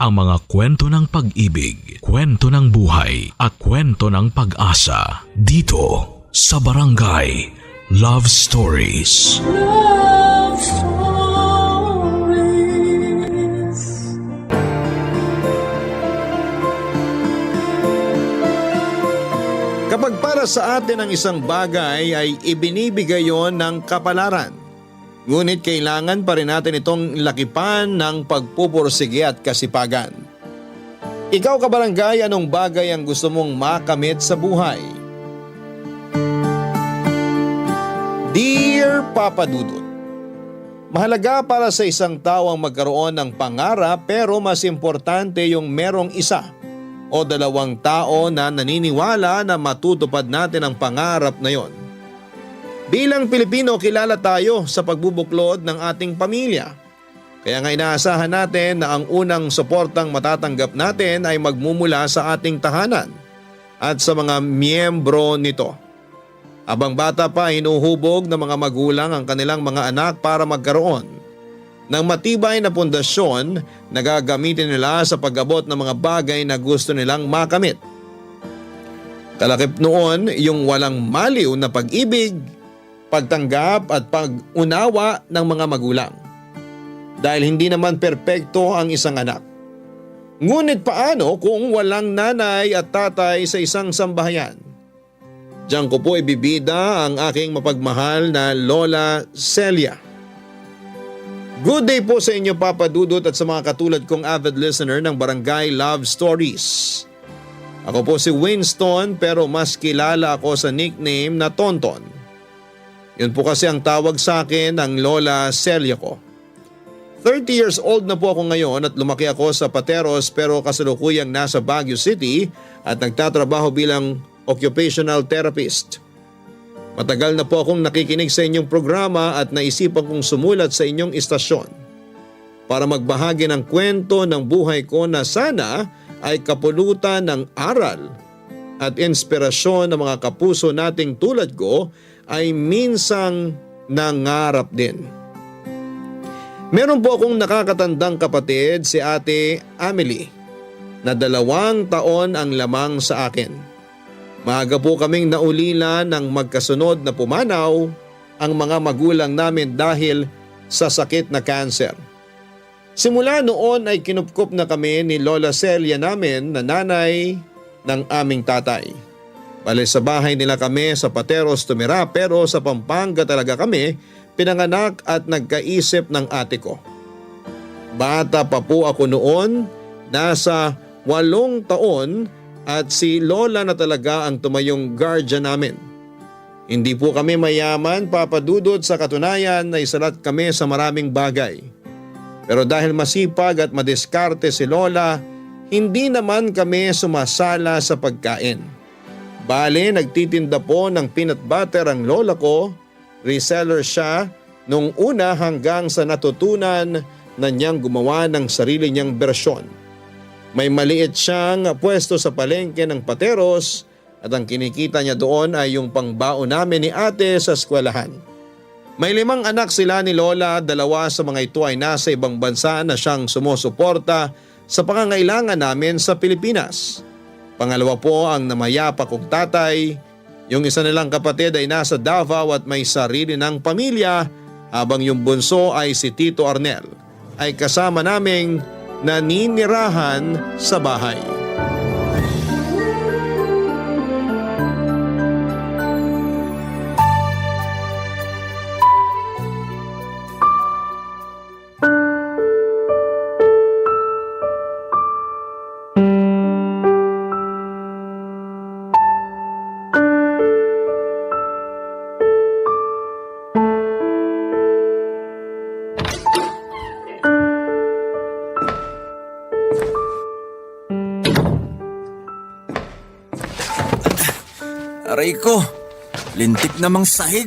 ang mga kwento ng pag-ibig, kwento ng buhay at kwento ng pag-asa dito sa Barangay Love Stories. Love Stories. Kapag para sa atin ang isang bagay ay ibinibigay yon ng kapalaran, ngunit kailangan pa rin natin itong lakipan ng pagpupursige at kasipagan. Ikaw kabarangay, anong bagay ang gusto mong makamit sa buhay? Dear Papa Dudut, mahalaga para sa isang tao ang magkaroon ng pangarap, pero mas importante yung merong isa o dalawang tao na naniniwala na matutupad natin ang pangarap na yon. Bilang Pilipino, kilala tayo sa pagbubuklod ng ating pamilya. Kaya nga inaasahan natin na ang unang suportang matatanggap natin ay magmumula sa ating tahanan at sa mga miyembro nito. Habang bata pa, hinuhubog ng mga magulang ang kanilang mga anak para magkaroon ng matibay na pundasyon na gagamitin nila sa pag-abot ng mga bagay na gusto nilang makamit. Kalakip noon yung walang maliw na pag-ibig, pagtanggap at pag-unawa ng mga magulang. Dahil hindi naman perpekto ang isang anak. Ngunit paano kung walang nanay at tatay sa isang sambahayan? Diyan ko po ibibida ang aking mapagmahal na Lola Celia. Good day po sa inyo, Papa Dudut, at sa mga katulad kong avid listener ng Barangay Love Stories. Ako po si Winston, pero mas kilala ako sa nickname na Tonton. Yun po kasi ang tawag sa akin ng Lola Celia ko. 30 years old na po ako ngayon at lumaki ako sa Pateros, pero kasalukuyang nasa Baguio City at nagtatrabaho bilang occupational therapist. Matagal na po akong nakikinig sa inyong programa at naisipan kong sumulat sa inyong istasyon para magbahagi ng kwento ng buhay ko na sana ay kapulutan ng aral at inspirasyon ng mga kapuso nating tulad ko ay minsang nangarap din. Meron po akong nakakatandang kapatid, si Ate Amelie, na 2 taon ang lamang sa akin. Maaga po kaming naulila ng magkasunod na pumanaw ang mga magulang namin dahil sa sakit na cancer. Simula noon ay kinupkup na kami ni Lola Celia namin na nanay ng aming tatay. Bale sa bahay nila kami sa Pateros tumira, pero sa Pampanga talaga kami pinanganak at nagkaisip ng ate ko. Bata pa po ako noon, nasa 8 taon, at si Lola na talaga ang tumayong guardian namin. Hindi po kami mayaman, Papa Dudut, sa katunayan na isalat kami sa maraming bagay. Pero dahil masipag at madiskarte si Lola, hindi naman kami sumasala sa pagkain. Bale, nagtitinda po ng peanut butter ang lola ko, reseller siya nung una hanggang sa natutunan na niyang gumawa ng sarili niyang bersyon. May maliit siyang pwesto sa palengke ng Pateros at ang kinikita niya doon ay yung pangbaon namin ni ate sa eskwelahan. May 5 anak sila ni Lola, 2 sa mga ito ay nasa ibang bansa na siyang sumusuporta sa pangangailangan namin sa Pilipinas. Pangalawa po ang namayapa kong tatay. Yung isa nilang kapatid ay nasa Davao at may sarili ng pamilya, habang yung bunso ay si Tito Arnel ay kasama naming naninirahan sa bahay. Aray ko, lintik namang sahig.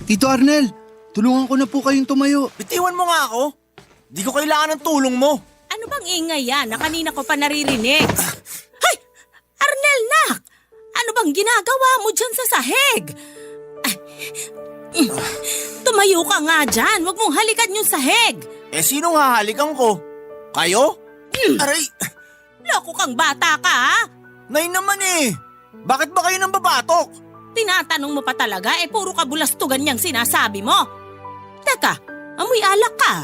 Tito Arnel, tulungan ko na po kayong tumayo. Bitiwan mo nga ako. Di ko kailangan ng tulong mo. Ano bang ingay yan na kanina ko pa naririnig? Hay! Arnel, nak! Ano bang ginagawa mo dyan sa sahig? Tumayo ka nga dyan. Huwag mong halikan yung sahig. Eh sino hahalikan ko? Kayo? Aray! Loko kang bata ka, ha? Nay naman eh! Bakit ba kayo nang babatok? Tinatanong mo pa talaga, puro kabulastugan niyang sinasabi mo. Teka, amoy alak ka.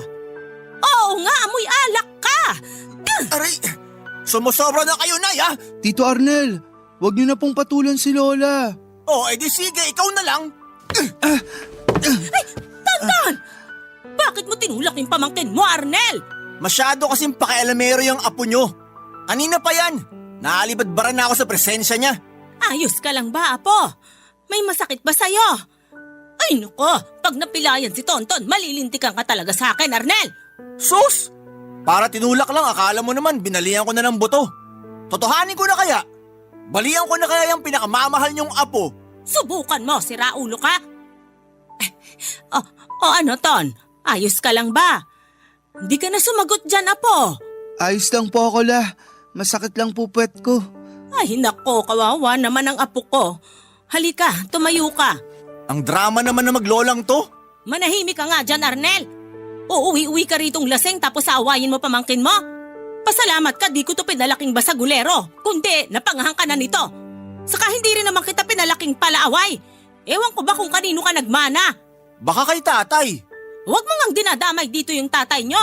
Oo nga, amoy alak ka. Aray! Sumusobra na kayo, Nay, ha? Tito Arnel, wag niyo na pong patulan si Lola. Oh, edi sige, ikaw na lang. Tonton! Bakit mo tinulak yung pamangkin mo, Arnel? Masyado kasing pakialamero yung apo nyo. Kanina pa yan. Naalibad-bara na ako sa presensya niya. Ayos ka lang ba, Apo? May masakit ba sa'yo? Ay nuko, pag napilayan si Tonton, malilintikan ka talaga sa akin, Arnel. Sus! Para tinulak lang, akala mo naman binalian ko na ng buto. Totohanin ko na kaya? Balian ko na kaya yung pinakamamahal niyong apo? Subukan mo, si Raulo ka. Ano, Ton? Ayos ka lang ba? Hindi ka na sumagot dyan, Apo. Ayos lang po ako, La. Masakit lang po puwet ko. Ay, nako, kawawa naman ang apo ko. Halika, tumayo ka. Ang drama naman na maglolang to. Manahimik ka nga dyan, Arnel. Uuwi-uwi ka ritong laseng tapos aawayin mo pamangkin mo. Pasalamat ka, di ko to pinalaking basagulero. Kundi, napangahan ka na nito. Saka hindi rin naman kita pinalaking palaaway. Ewan ko ba kung kanino ka nagmana? Baka kay tatay. Huwag mo ngang dinadamay dito yung tatay nyo.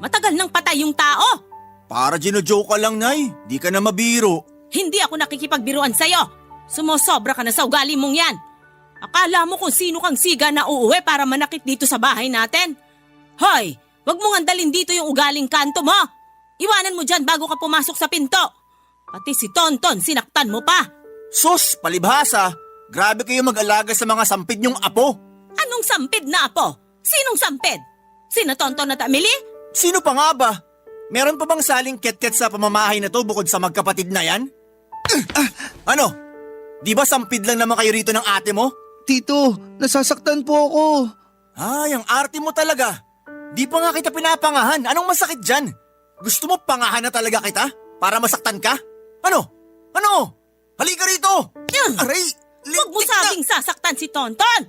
Matagal nang patay yung tao. Para gino-joke ka lang, Nay. Di ka na mabiro. Hindi ako nakikipagbiruan sa'yo. Sumosobra ka na sa ugali mong yan. Akala mo kung sino kang siga na uuwi para manakit dito sa bahay natin? Hoy, wag mo ngandalin dito yung ugaling kanto mo. Iwanan mo dyan bago ka pumasok sa pinto. Pati si Tonton, sinaktan mo pa. Sus, palibhasa. Grabe kayo mag-alaga sa mga sampid niyong apo. Anong sampid na apo? Sinong sampid? Sino Tonton at Amelie? Sino pa nga ba? Meron pa bang saling ket-ket sa pamamahay na to bukod sa magkapatid na yan? Ano? Di ba sampid lang naman kayo rito ng ate mo? Tito, nasasaktan po ako. Ay, ang arte mo talaga. Di pa nga kita pinapangahan. Anong masakit dyan? Gusto mo pangahan na talaga kita? Para masaktan ka? Ano? Ano? Halika rito! Aray! Huwag mo Lintik na! sabing sasaktan si Tonton.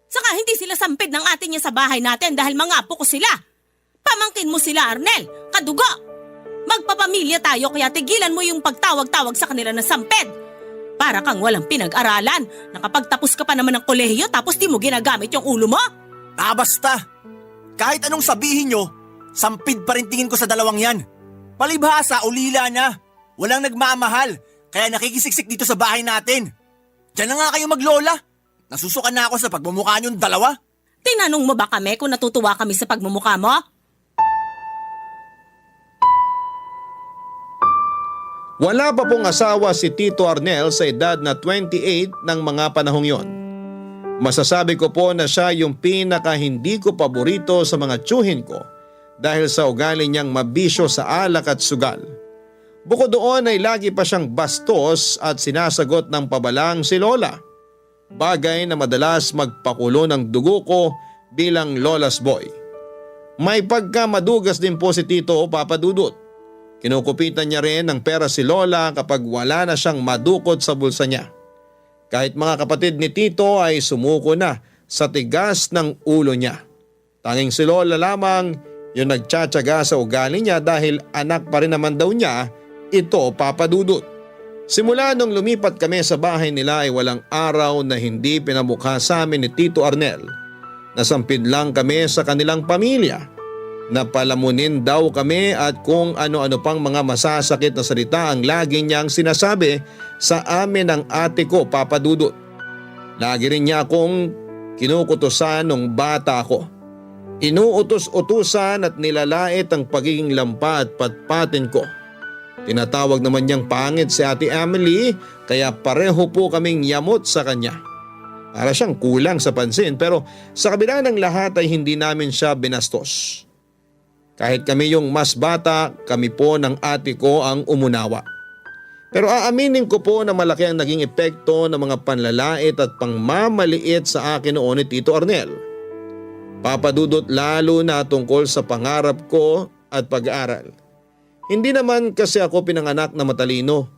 Saka hindi sila sampid ng ate niya sa bahay natin dahil mga apo ko sila. Pamangkin mo sila, Arnel. Kadugo. Magpapamilya tayo kaya tigilan mo yung pagtawag-tawag sa kanila na sampid. Para kang walang pinag-aralan. Nakapagtapos ka pa naman ng kolehiyo tapos di mo ginagamit yung ulo mo. Basta. Kahit anong sabihin nyo, sampid pa rin tingin ko sa dalawang yan. Palibhasa, ulila na. Walang nagmamahal, kaya nakikisiksik dito sa bahay natin. Diyan na nga kayo maglola. Nasusukan na ako sa pagmumukha niyong dalawa. Tinanong mo ba kami kung natutuwa kami sa pagmumukha mo? Wala pa pong asawa si Tito Arnel sa edad na 28 ng mga panahong yon. Masasabi ko po na siya yung pinaka hindi ko paborito sa mga tiyuhin ko dahil sa ugali niyang mabisyo sa alak at sugal. Bukod doon ay lagi pa siyang bastos at sinasagot ng pabalang si Lola. Bagay na madalas magpakulo ng dugo ko bilang Lola's boy. May pagkamadugas din po si Tito Papa Dudut. Kinukupitan niya rin ng pera si Lola kapag wala na siyang madukot sa bulsa niya. Kahit mga kapatid ni Tito ay sumuko na sa tigas ng ulo niya. Tanging si Lola lamang yung nagtsatsaga sa ugali niya dahil anak pa rin naman daw niya ito, Papa Dudut. Simula nung lumipat kami sa bahay nila ay walang araw na hindi pinamukha sa amin ni Tito Arnel. Nasampid lang kami sa kanilang pamilya. Napalamunin daw kami at kung ano-ano pang mga masasakit na salita ang lagi niyang sinasabi sa amin ng ate ko, Papa Dudut. Lagi rin niya akong kinukutusan nung bata ako. Inuutos-utusan at nilalait ang pagiging lampa at patpatin ko. Tinatawag naman niyang pangit si Ate Emily kaya pareho po kaming yamot sa kanya. Para siyang kulang sa pansin pero sa kabila ng lahat ay hindi namin siya binastos. Kahit kami yung mas bata, kami po ng ate ko ang umunawa. Pero aaminin ko po na malaki ang naging epekto ng mga panlalait at pangmamaliit sa akin noon ni Tito Arnel. Papadudot lalo na tungkol sa pangarap ko at pag-aaral. Hindi naman kasi ako pinanganak na matalino.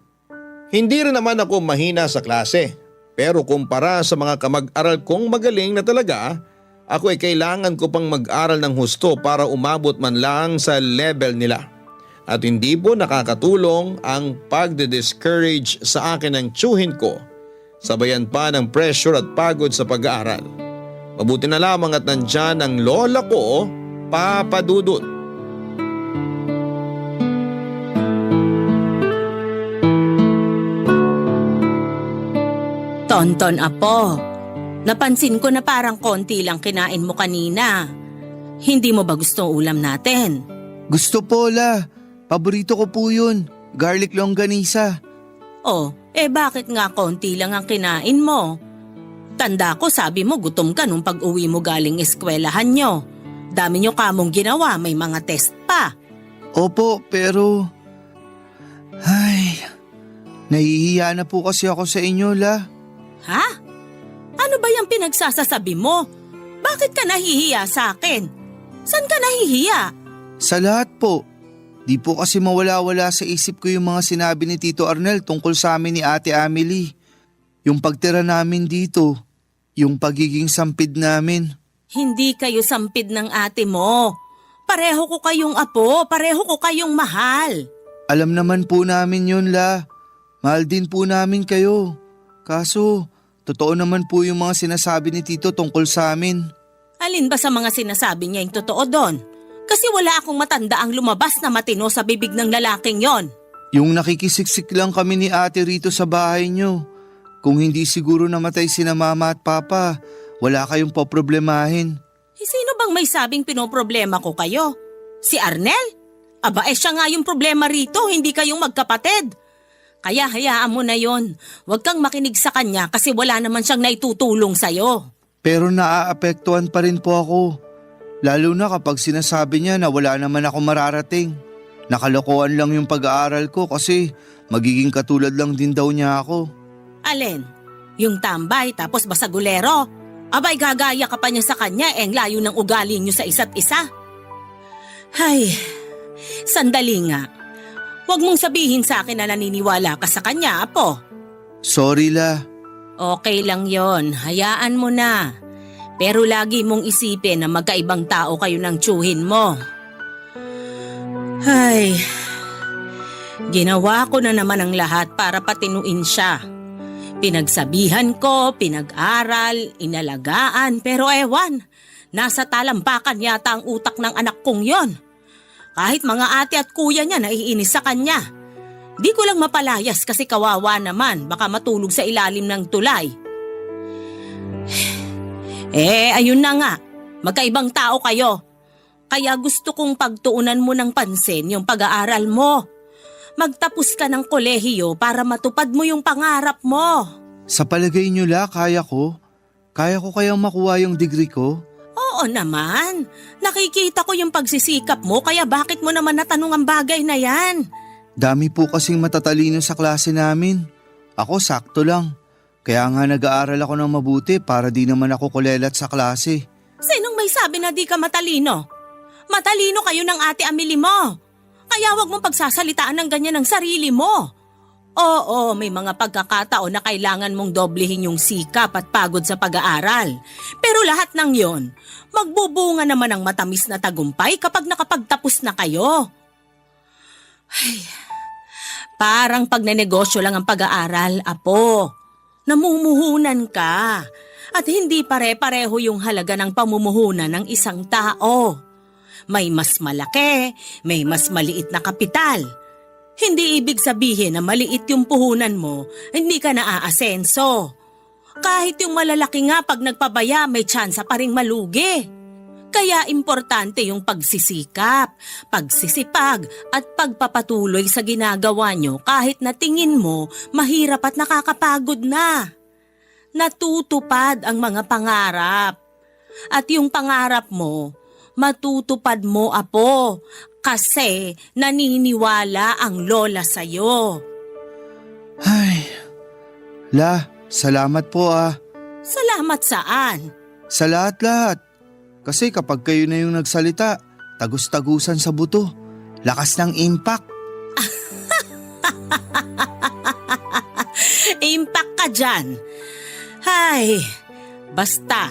Hindi rin naman ako mahina sa klase. Pero kumpara sa mga kamag-aral kong magaling na talaga, ako ay kailangan ko pang mag-aral ng husto para umabot man lang sa level nila. At hindi po nakakatulong ang pagde-discourage sa akin ng tiyuhin ko. Sabayan pa ng pressure at pagod sa pag-aaral. Mabuti na lamang at nandyan ang lola ko, Papa Dudut. Tonton Apo, napansin ko na parang konti lang kinain mo kanina. Hindi mo ba gusto ulam natin? Gusto po, La. Paborito ko po yun. Garlic longganisa. Oh, bakit nga konti lang ang kinain mo? Tanda ko sabi mo gutom ka nung pag-uwi mo galing eskwelahan nyo. Dami nyo kamong ginawa, may mga test pa. Opo, pero... Ay, nahihiya na po kasi ako sa inyo, La. Ha? Ano ba yung pinagsasasabi mo? Bakit ka nahihiya sa akin? Saan ka nahihiya? Sa lahat po. Di po kasi mawala-wala sa isip ko yung mga sinabi ni Tito Arnel tungkol sa amin ni Ate Amelie. Yung pagtira namin dito, yung pagiging sampid namin. Hindi kayo sampid ng ate mo. Pareho ko kayong apo, pareho ko kayong mahal. Alam naman po namin yun, La. Mahal din po namin kayo. Kaso, totoo naman po yung mga sinasabi ni Tito tungkol sa amin. Alin ba sa mga sinasabi niya yung totoo doon? Kasi wala akong matanda ang lumabas na matino sa bibig ng lalaking yon. Yung nakikisiksik lang kami ni ate rito sa bahay nyo. Kung hindi siguro namatay sina mama at papa, wala kayong poproblemahin. Sino bang may sabing pinoproblema ko kayo? Si Arnel? Aba siya nga yung problema rito, hindi kayong magkapatid. Kaya hayaan mo na yon. Huwag kang makinig sa kanya kasi wala naman siyang naitutulong sa'yo. Pero naaapektuhan pa rin po ako. Lalo na kapag sinasabi niya na wala naman ako mararating. Nakalokohan lang yung pag-aaral ko kasi magiging katulad lang din daw niya ako. Alin? Yung tambay tapos basagulero? Abay gagaya ka pa niya sa kanya ang layo ng ugali niyo sa isa't isa. Hay, sandali nga. Huwag mong sabihin sa akin na naniniwala ka sa kanya, Apo. Sorry, La. Okay lang yon, hayaan mo na. Pero lagi mong isipin na magkaibang tao kayo ng tiyuhin mo. Ay, ginawa ko na naman ang lahat para patinuin siya. Pinagsabihan ko, pinag-aral, inalagaan, pero ewan, nasa talampakan yata ang utak ng anak kong yon. Kahit mga ate at kuya niya naiinis sa kanya. Di ko lang mapalayas kasi kawawa naman, baka matulog sa ilalim ng tulay. Ayun na nga, magkaibang tao kayo. Kaya gusto kong pagtuunan mo ng pansin yung pag-aaral mo. Magtapos ka ng kolehiyo para matupad mo yung pangarap mo. Sa palagay niyo, La, kaya ko? Kaya ko kayang makuha yung degree ko? Oo naman, nakikita ko yung pagsisikap mo kaya bakit mo naman natanong ang bagay na yan? Dami po kasing matatalino sa klase namin. Ako sakto lang. Kaya nga nag-aaral ako ng mabuti para di naman ako kulelat sa klase. Sinong may sabi na di ka matalino? Matalino kayo ng Ate Amelie mo. Kaya wag mong pagsasalitaan ng ganyan ng sarili mo. Oo, may mga pagkakataon na kailangan mong doblehin yung sikap at pagod sa pag-aaral. Pero lahat ng yon, magbubunga naman ang matamis na tagumpay kapag nakapagtapos na kayo. Ay, parang pagnenegosyo lang ang pag-aaral, Apo. Namumuhunan ka at hindi pare-pareho yung halaga ng pamumuhunan ng isang tao. May mas malaki, may mas maliit na kapital. Hindi ibig sabihin na maliit yung puhunan mo, hindi ka naaasenso. Kahit yung malalaki nga pag nagpabaya may tsansa pa ring malugi. Kaya importante yung pagsisikap, pagsisipag at pagpapatuloy sa ginagawa nyo kahit na tingin mo mahirap at nakakapagod na. Natutupad ang mga pangarap. At yung pangarap mo, matutupad mo, Apo, kasi naniniwala ang lola sa'yo. Ay, La, salamat po ah. Salamat saan? Sa lahat-lahat. Kasi kapag kayo na yung nagsalita, tagus-tagusan sa buto. Lakas ng impact. Impact ka dyan. Ay, basta,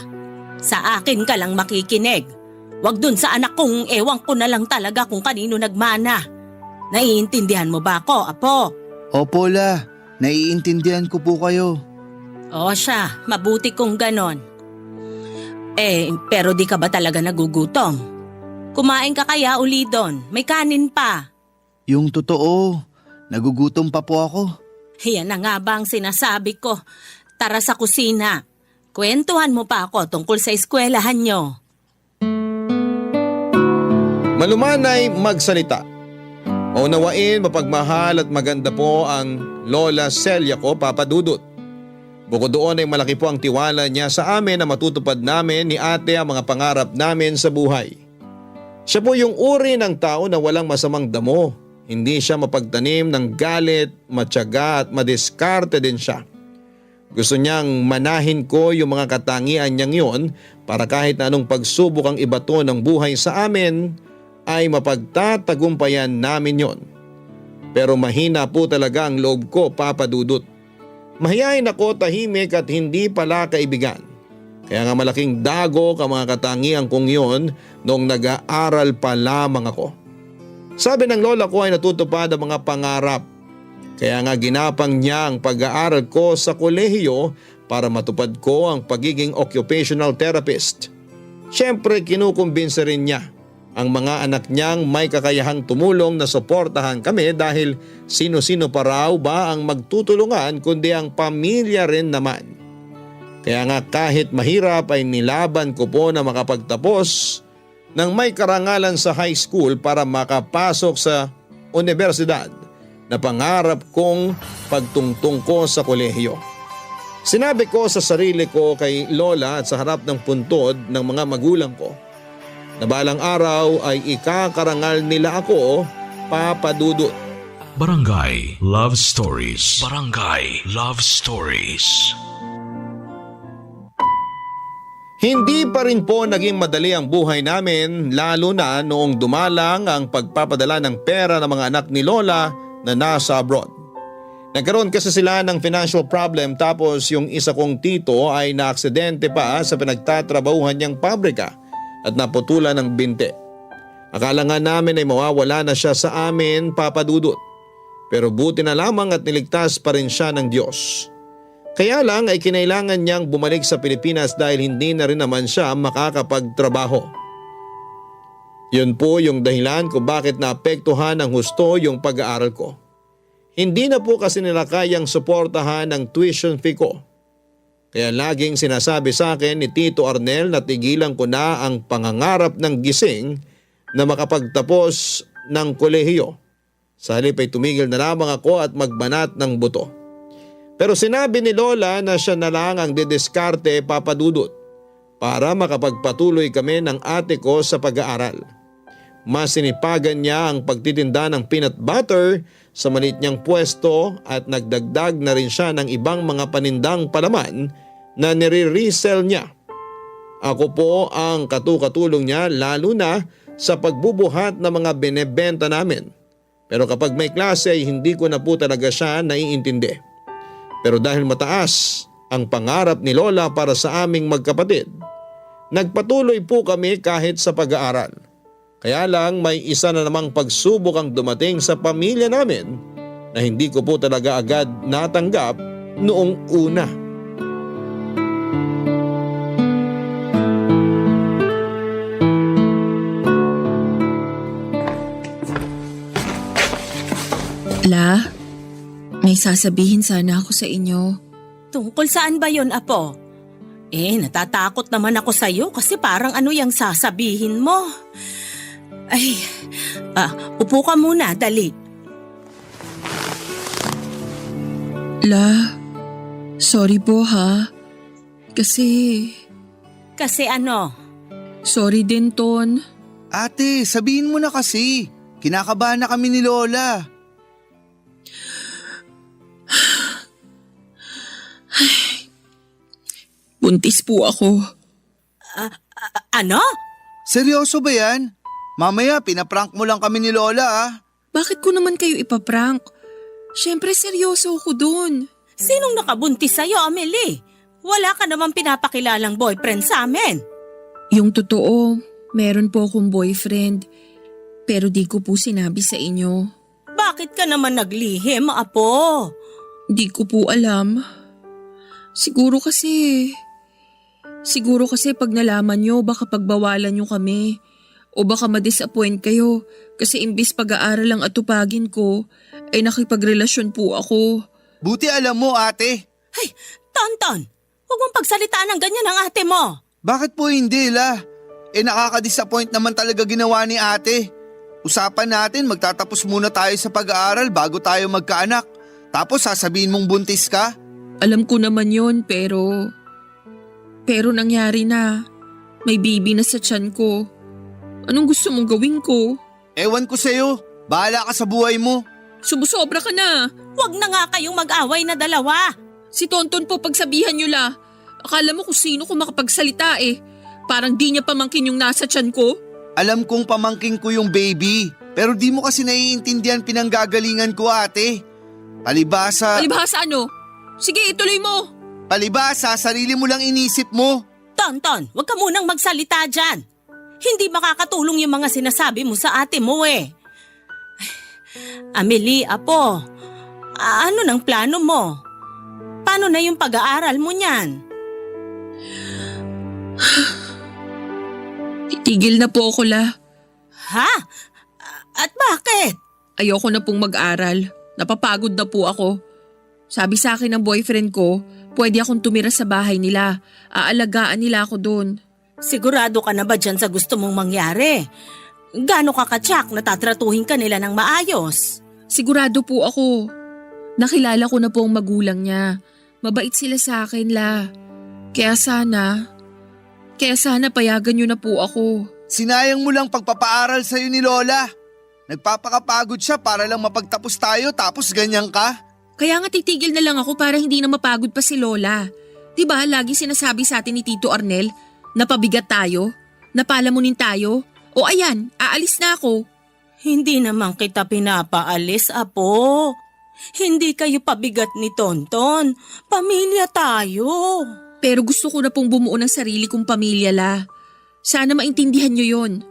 sa akin ka lang makikinig. Wag dun sa anak kong ewan ko na lang talaga kung kanino nagmana. Naiintindihan mo ba ako, Apo? Opo, La. Naiintindihan ko po kayo. O siya, mabuti kung ganon. Pero di ka ba talaga nagugutom? Kumain ka kaya uli doon, may kanin pa. Yung totoo, nagugutom pa po ako. Yan na nga ba ang sinasabi ko? Tara sa kusina. Kwentuhan mo pa ako tungkol sa eskwelahan nyo. Malumanay magsalita. Unawain, mapagmahal at maganda po ang Lola Celia ko, Papa Dudut. Bukod doon ay malaki po ang tiwala niya sa amin na matutupad namin ni ate ang mga pangarap namin sa buhay. Siya po yung uri ng tao na walang masamang damo. Hindi siya mapagtanim ng galit, matyaga at madiskarte din siya. Gusto niyang manahin ko yung mga katangian niyang yon para kahit na anong pagsubok ang ibato ng buhay sa amin ay mapagtatagumpayan namin yon. Pero mahina po talaga ang loob ko, Papa Dudut. Mahiyain ako, tahimik at hindi pala kaibigan. Kaya nga malaking dagok ang mga katangian kong yon noong nag-aaral pa lamang ako. Sabi ng lola ko ay natutupad ang mga pangarap. Kaya nga ginapang niya ang pag-aaral ko sa kolehiyo para matupad ko ang pagiging occupational therapist. Siyempre kinukumbinsa rin niya ang mga anak niyang may kakayahang tumulong na suportahan kami dahil sino-sino pa raw ba ang magtutulungan kundi ang pamilya rin naman. Kaya nga kahit mahirap ay nilaban ko po na makapagtapos ng may karangalan sa high school para makapasok sa universidad na pangarap kong pagtungtong ko sa kolehiyo. Sinabi ko sa sarili ko kay Lola at sa harap ng puntod ng mga magulang ko na balang araw ay ikakarangal nila ako, Papa Dudut. Barangay Love Stories. Barangay Love Stories. Hindi pa rin po naging madali ang buhay namin lalo na noong dumalang ang pagpapadala ng pera ng mga anak ni Lola na nasa abroad. Nagkaroon kasi sila ng financial problem tapos yung isa kong tito ay naaksidente pa sa pinagtatrabahuhan niyang pabrika at naputulan ng binte. Akala nga namin ay mawawala na siya sa amin, Papa Dudut. Pero buti na lamang at niligtas pa rin siya ng Diyos. Kaya lang ay kinailangan niyang bumalik sa Pilipinas dahil hindi na rin naman siya makakapagtrabaho. Yun po yung dahilan kung bakit naapektuhan ng husto yung pag-aaral ko. Hindi na po kasi nila kayang suportahan ang tuition fee ko. Kaya laging sinasabi sa akin ni Tito Arnel na tigilan ko na ang pangangarap ng gising na makapagtapos ng kolehiyo. Sa halip ay tumigil na lamang ako at magbanat ng buto. Pero sinabi ni Lola na siya na lang ang didiskarte, Papa Dudut, para makapagpatuloy kami ng ate ko sa pag-aaral. Mas sinipagan niya ang pagtitinda ng peanut butter sa maliit niyang pwesto at nagdagdag na rin siya ng ibang mga panindang palaman na nire-resell niya. Ako po ang katukatulong niya lalo na sa pagbubuhat ng mga binebenta namin. Pero kapag may klase ay hindi ko na po talaga siya naiintindi. Pero dahil mataas ang pangarap ni Lola para sa aming magkapatid, nagpatuloy po kami kahit sa pag-aaral. Kaya lang may isa na namang pagsubok ang dumating sa pamilya namin na hindi ko po talaga agad natanggap noong una. La, may sasabihin sana ako sa inyo. Tungkol saan ba yon, Apo? Natatakot naman ako sa'yo kasi parang ano yung sasabihin mo. Upo ka muna, dali. La, sorry po ha. Kasi ano? sorry din, Ton. Ate, sabihin mo na kasi. Kinakabahan na kami ni Lola. Buntis po ako. Ano? Seryoso ba yan? Mamaya pinaprank mo lang kami ni Lola ah. Bakit ko naman kayo ipaprank? Siyempre seryoso ako dun. Sinong nakabuntis sa'yo, Amelie? Wala ka naman pinapakilalang boyfriend sa amin. Yung totoo, meron po akong boyfriend. Pero di ko po sinabi sa inyo. Bakit ka naman naglihim, Apo? Hindi ko po alam. Siguro kasi pag nalaman nyo, baka pagbawalan nyo kami. O baka ma-disappoint kayo kasi imbis pag-aaral ang atupagin ko, ay nakipagrelasyon po ako. Buti alam mo, ate. Ay, Tonton, huwag mong pagsalitaan ng ganyan ang ate mo. Bakit po hindi, La? Nakaka-disappoint naman talaga ginawa ni ate. Usapan natin, magtatapos muna tayo sa pag-aaral bago tayo magkaanak. Tapos sasabihin mong buntis ka? Alam ko naman yon pero nangyari na. May baby na sa tiyan ko. Anong gusto mong gawin ko? Ewan ko sa'yo. Bahala ka sa buhay mo. Sumusobra ka na. Huwag na nga kayong mag-away na dalawa. Si Tonton po pagsabihan nyo la. Akala mo kung sino ko makapagsalita eh. Parang di niya pamangkin yung nasa tiyan ko. Alam kong pamangking ko yung baby. Pero di mo kasi naiintindihan pinanggagalingan ko, ate. Palibasa ano? Sige, ituloy mo. Palibasa, sarili mo lang inisip mo. Tonton, huwag ka munang magsalita dyan. Hindi makakatulong yung mga sinasabi mo sa ate mo eh. Amelie, Apo, ano nang plano mo? Paano na yung pag-aaral mo niyan? Titigil na po ako la. Ha? At bakit? Ayoko na pong mag-aral. Napapagod na po ako. Sabi sa akin ng boyfriend ko, pwede akong tumira sa bahay nila. Aalagaan nila ako doon. Sigurado ka na ba dyan sa gusto mong mangyari? Gaano ka katsak na tatratuhin ka nila ng maayos? Sigurado po ako. Nakilala ko na po ang magulang niya. Mabait sila sa akin la. Kaya sana payagan niyo na po ako. Sinayang mo lang pagpapaaral sa'yo ni Lola. Nagpapakapagod siya para lang mapagtapos tayo tapos ganyan ka? Kaya nga titigil na lang ako para hindi na mapagod pa si Lola. Diba lagi sinasabi sa atin ni Tito Arnel na pabigat tayo, na palamunin tayo? O ayan, aalis na ako. Hindi naman kita pinapaalis, Apo. Hindi kayo pabigat ni Tonton. Pamilya tayo. Pero gusto ko na pong bumuo ng sarili kong pamilya la. Sana maintindihan niyo yon.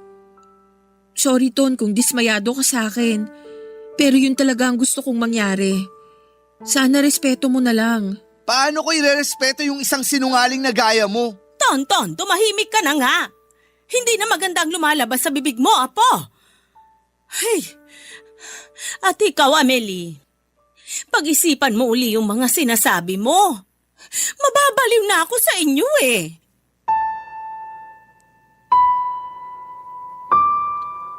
Sorry Ton kung dismayado ka sa akin. Pero yun talaga ang gusto kong mangyari. Sana respeto mo na lang. Paano ko irerespeto yung isang sinungaling na gaya mo? Tonton, tumahimik ka na nga. Hindi na maganda ang lumalabas sa bibig mo, Apo. Hey, at ikaw, Amelie. Pag-isipan mo uli yung mga sinasabi mo. Mababaliw na ako sa inyo eh.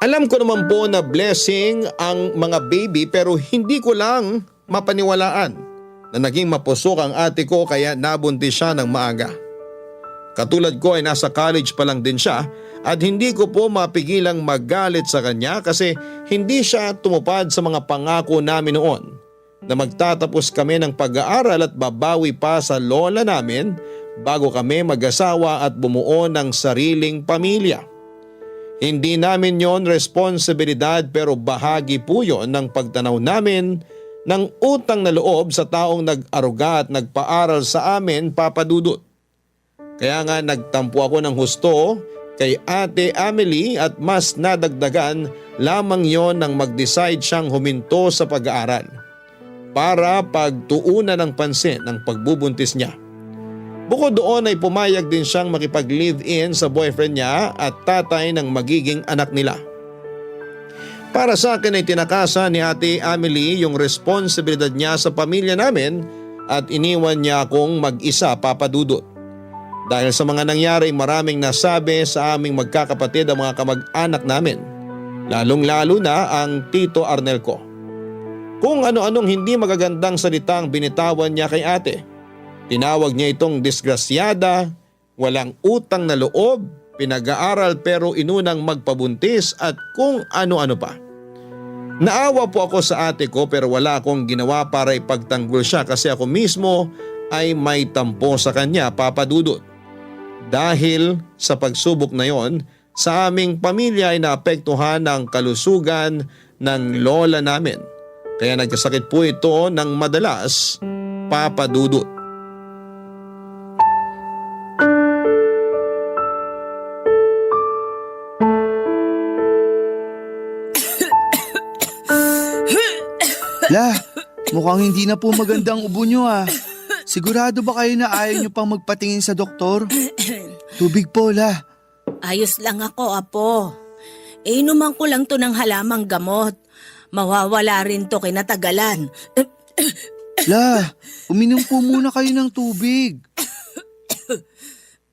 Alam ko naman po na blessing ang mga baby pero hindi ko lang mapaniwalaan na naging mapusok ang ate ko kaya nabuntis siya ng maaga. Katulad ko ay nasa college pa lang din siya at hindi ko po mapigilang magalit sa kanya kasi hindi siya tumupad sa mga pangako namin noon na magtatapos kami ng pag-aaral at babawi pa sa lola namin bago kami mag-asawa at bumuo ng sariling pamilya. Hindi namin yon responsibilidad pero bahagi po yon ng pagtanaw namin ng utang na loob sa taong nag-aruga at nagpaaral sa amin, Papa Dudut. Kaya nga nagtampo ako ng husto kay Ate Amelie at mas nadagdagan lamang yon nang mag-decide siyang huminto sa pag-aaral para pagtuunan ng pansin ng pagbubuntis niya. Bukod doon ay pumayag din siyang makipag-live-in sa boyfriend niya at tatay ng magiging anak nila. Para sa akin ay tinakasan ni Ate Amelie yung responsibilidad niya sa pamilya namin at iniwan niya akong mag-isa, Papa Dudut. Dahil sa mga nangyari maraming nasabi sa aming magkakapatid ang mga kamag-anak namin, lalong-lalo na ang Tito Arnel ko. Kung ano-anong hindi magagandang salitang binitawan niya kay ate. Tinawag niya itong disgrasyada, walang utang na loob, pinag-aaral pero inunang magpabuntis at kung ano-ano pa. Naawa po ako sa ate ko pero wala akong ginawa para ipagtanggol siya kasi ako mismo ay may tampo sa kanya, Papa Dudut. Dahil sa pagsubok na yon, sa aming pamilya ay naapektuhan ng kalusugan ng lola namin. Kaya nagkasakit po ito ng madalas, Papa Dudut. Mukhang hindi na po magandang ubo nyo ah. Sigurado ba kayo na ayaw nyo pang magpatingin sa doktor? Tubig po, La. Ayos lang ako, Apo. Inuman ko lang to ng halamang gamot. Mawawala rin to kinatagalan. La, uminom po muna kayo ng tubig.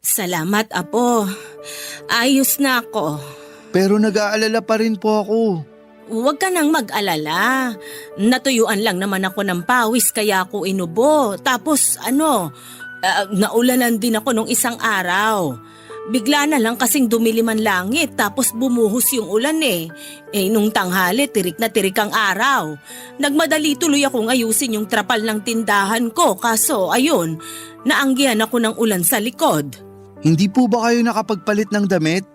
Salamat, Apo. Ayos na ako. Pero nag-aalala pa rin po ako. Huwag ka nang mag-alala. Natuyuan lang naman ako ng pawis kaya ako inubo. Tapos naulanan din ako nung isang araw. Bigla na lang kasing dumiliman langit tapos bumuhos yung ulan eh. Nung tanghali tirik na tirik ang araw. Nagmadali tuloy akong ayusin yung trapal ng tindahan ko kaso ayun, naanggihan ako ng ulan sa likod. Hindi po ba kayo nakapagpalit ng damit?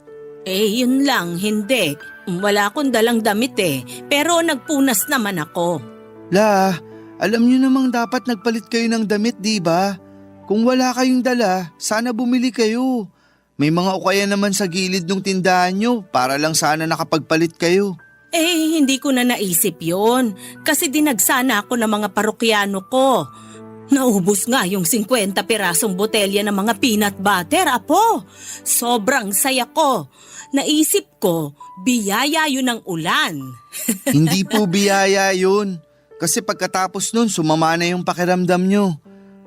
Yun lang, hindi. Wala akong dalang damit pero nagpunas naman ako. La, alam niyo namang dapat nagpalit kayo ng damit, di ba? Kung wala kayong dala, sana bumili kayo. May mga ukaya naman sa gilid ng tindahan nyo para lang sana nakapagpalit kayo. Hindi ko na naisip yon kasi dinagsana ako ng mga parokyano ko. Naubos nga yung 50 pirasong botelya ng mga peanut butter, Apo. Sobrang saya ko. Naisip ko, biyaya yun ng ulan. Hindi po biyaya yun. Kasi pagkatapos nun, sumama na yung pakiramdam nyo.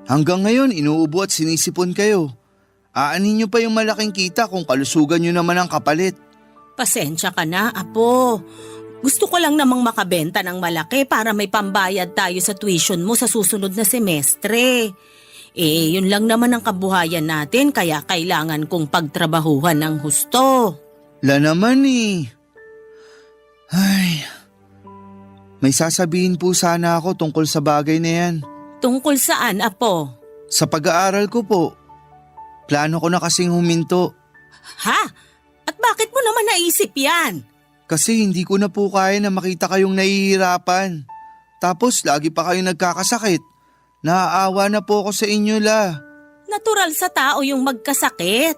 Hanggang ngayon, inuubo at sinisipon kayo. Aanin nyo pa yung malaking kita kung kalusugan nyo naman ang kapalit. Pasensya ka na, Apo. Gusto ko lang namang makabenta ng malaki para may pambayad tayo sa tuition mo sa susunod na semestre. Yun lang naman ang kabuhayan natin kaya kailangan kong pagtrabahuhan ng husto. La naman eh. Ay, may sasabihin po sana ako tungkol sa bagay na yan. Tungkol saan, Apo? Sa pag-aaral ko po. Plano ko na kasing huminto. Ha? At bakit mo naman naisip yan? Kasi hindi ko na po kaya na makita kayong nahihirapan. Tapos lagi pa kayong nagkakasakit. Naaawa na po ako sa inyo, La. Natural sa tao yung magkasakit.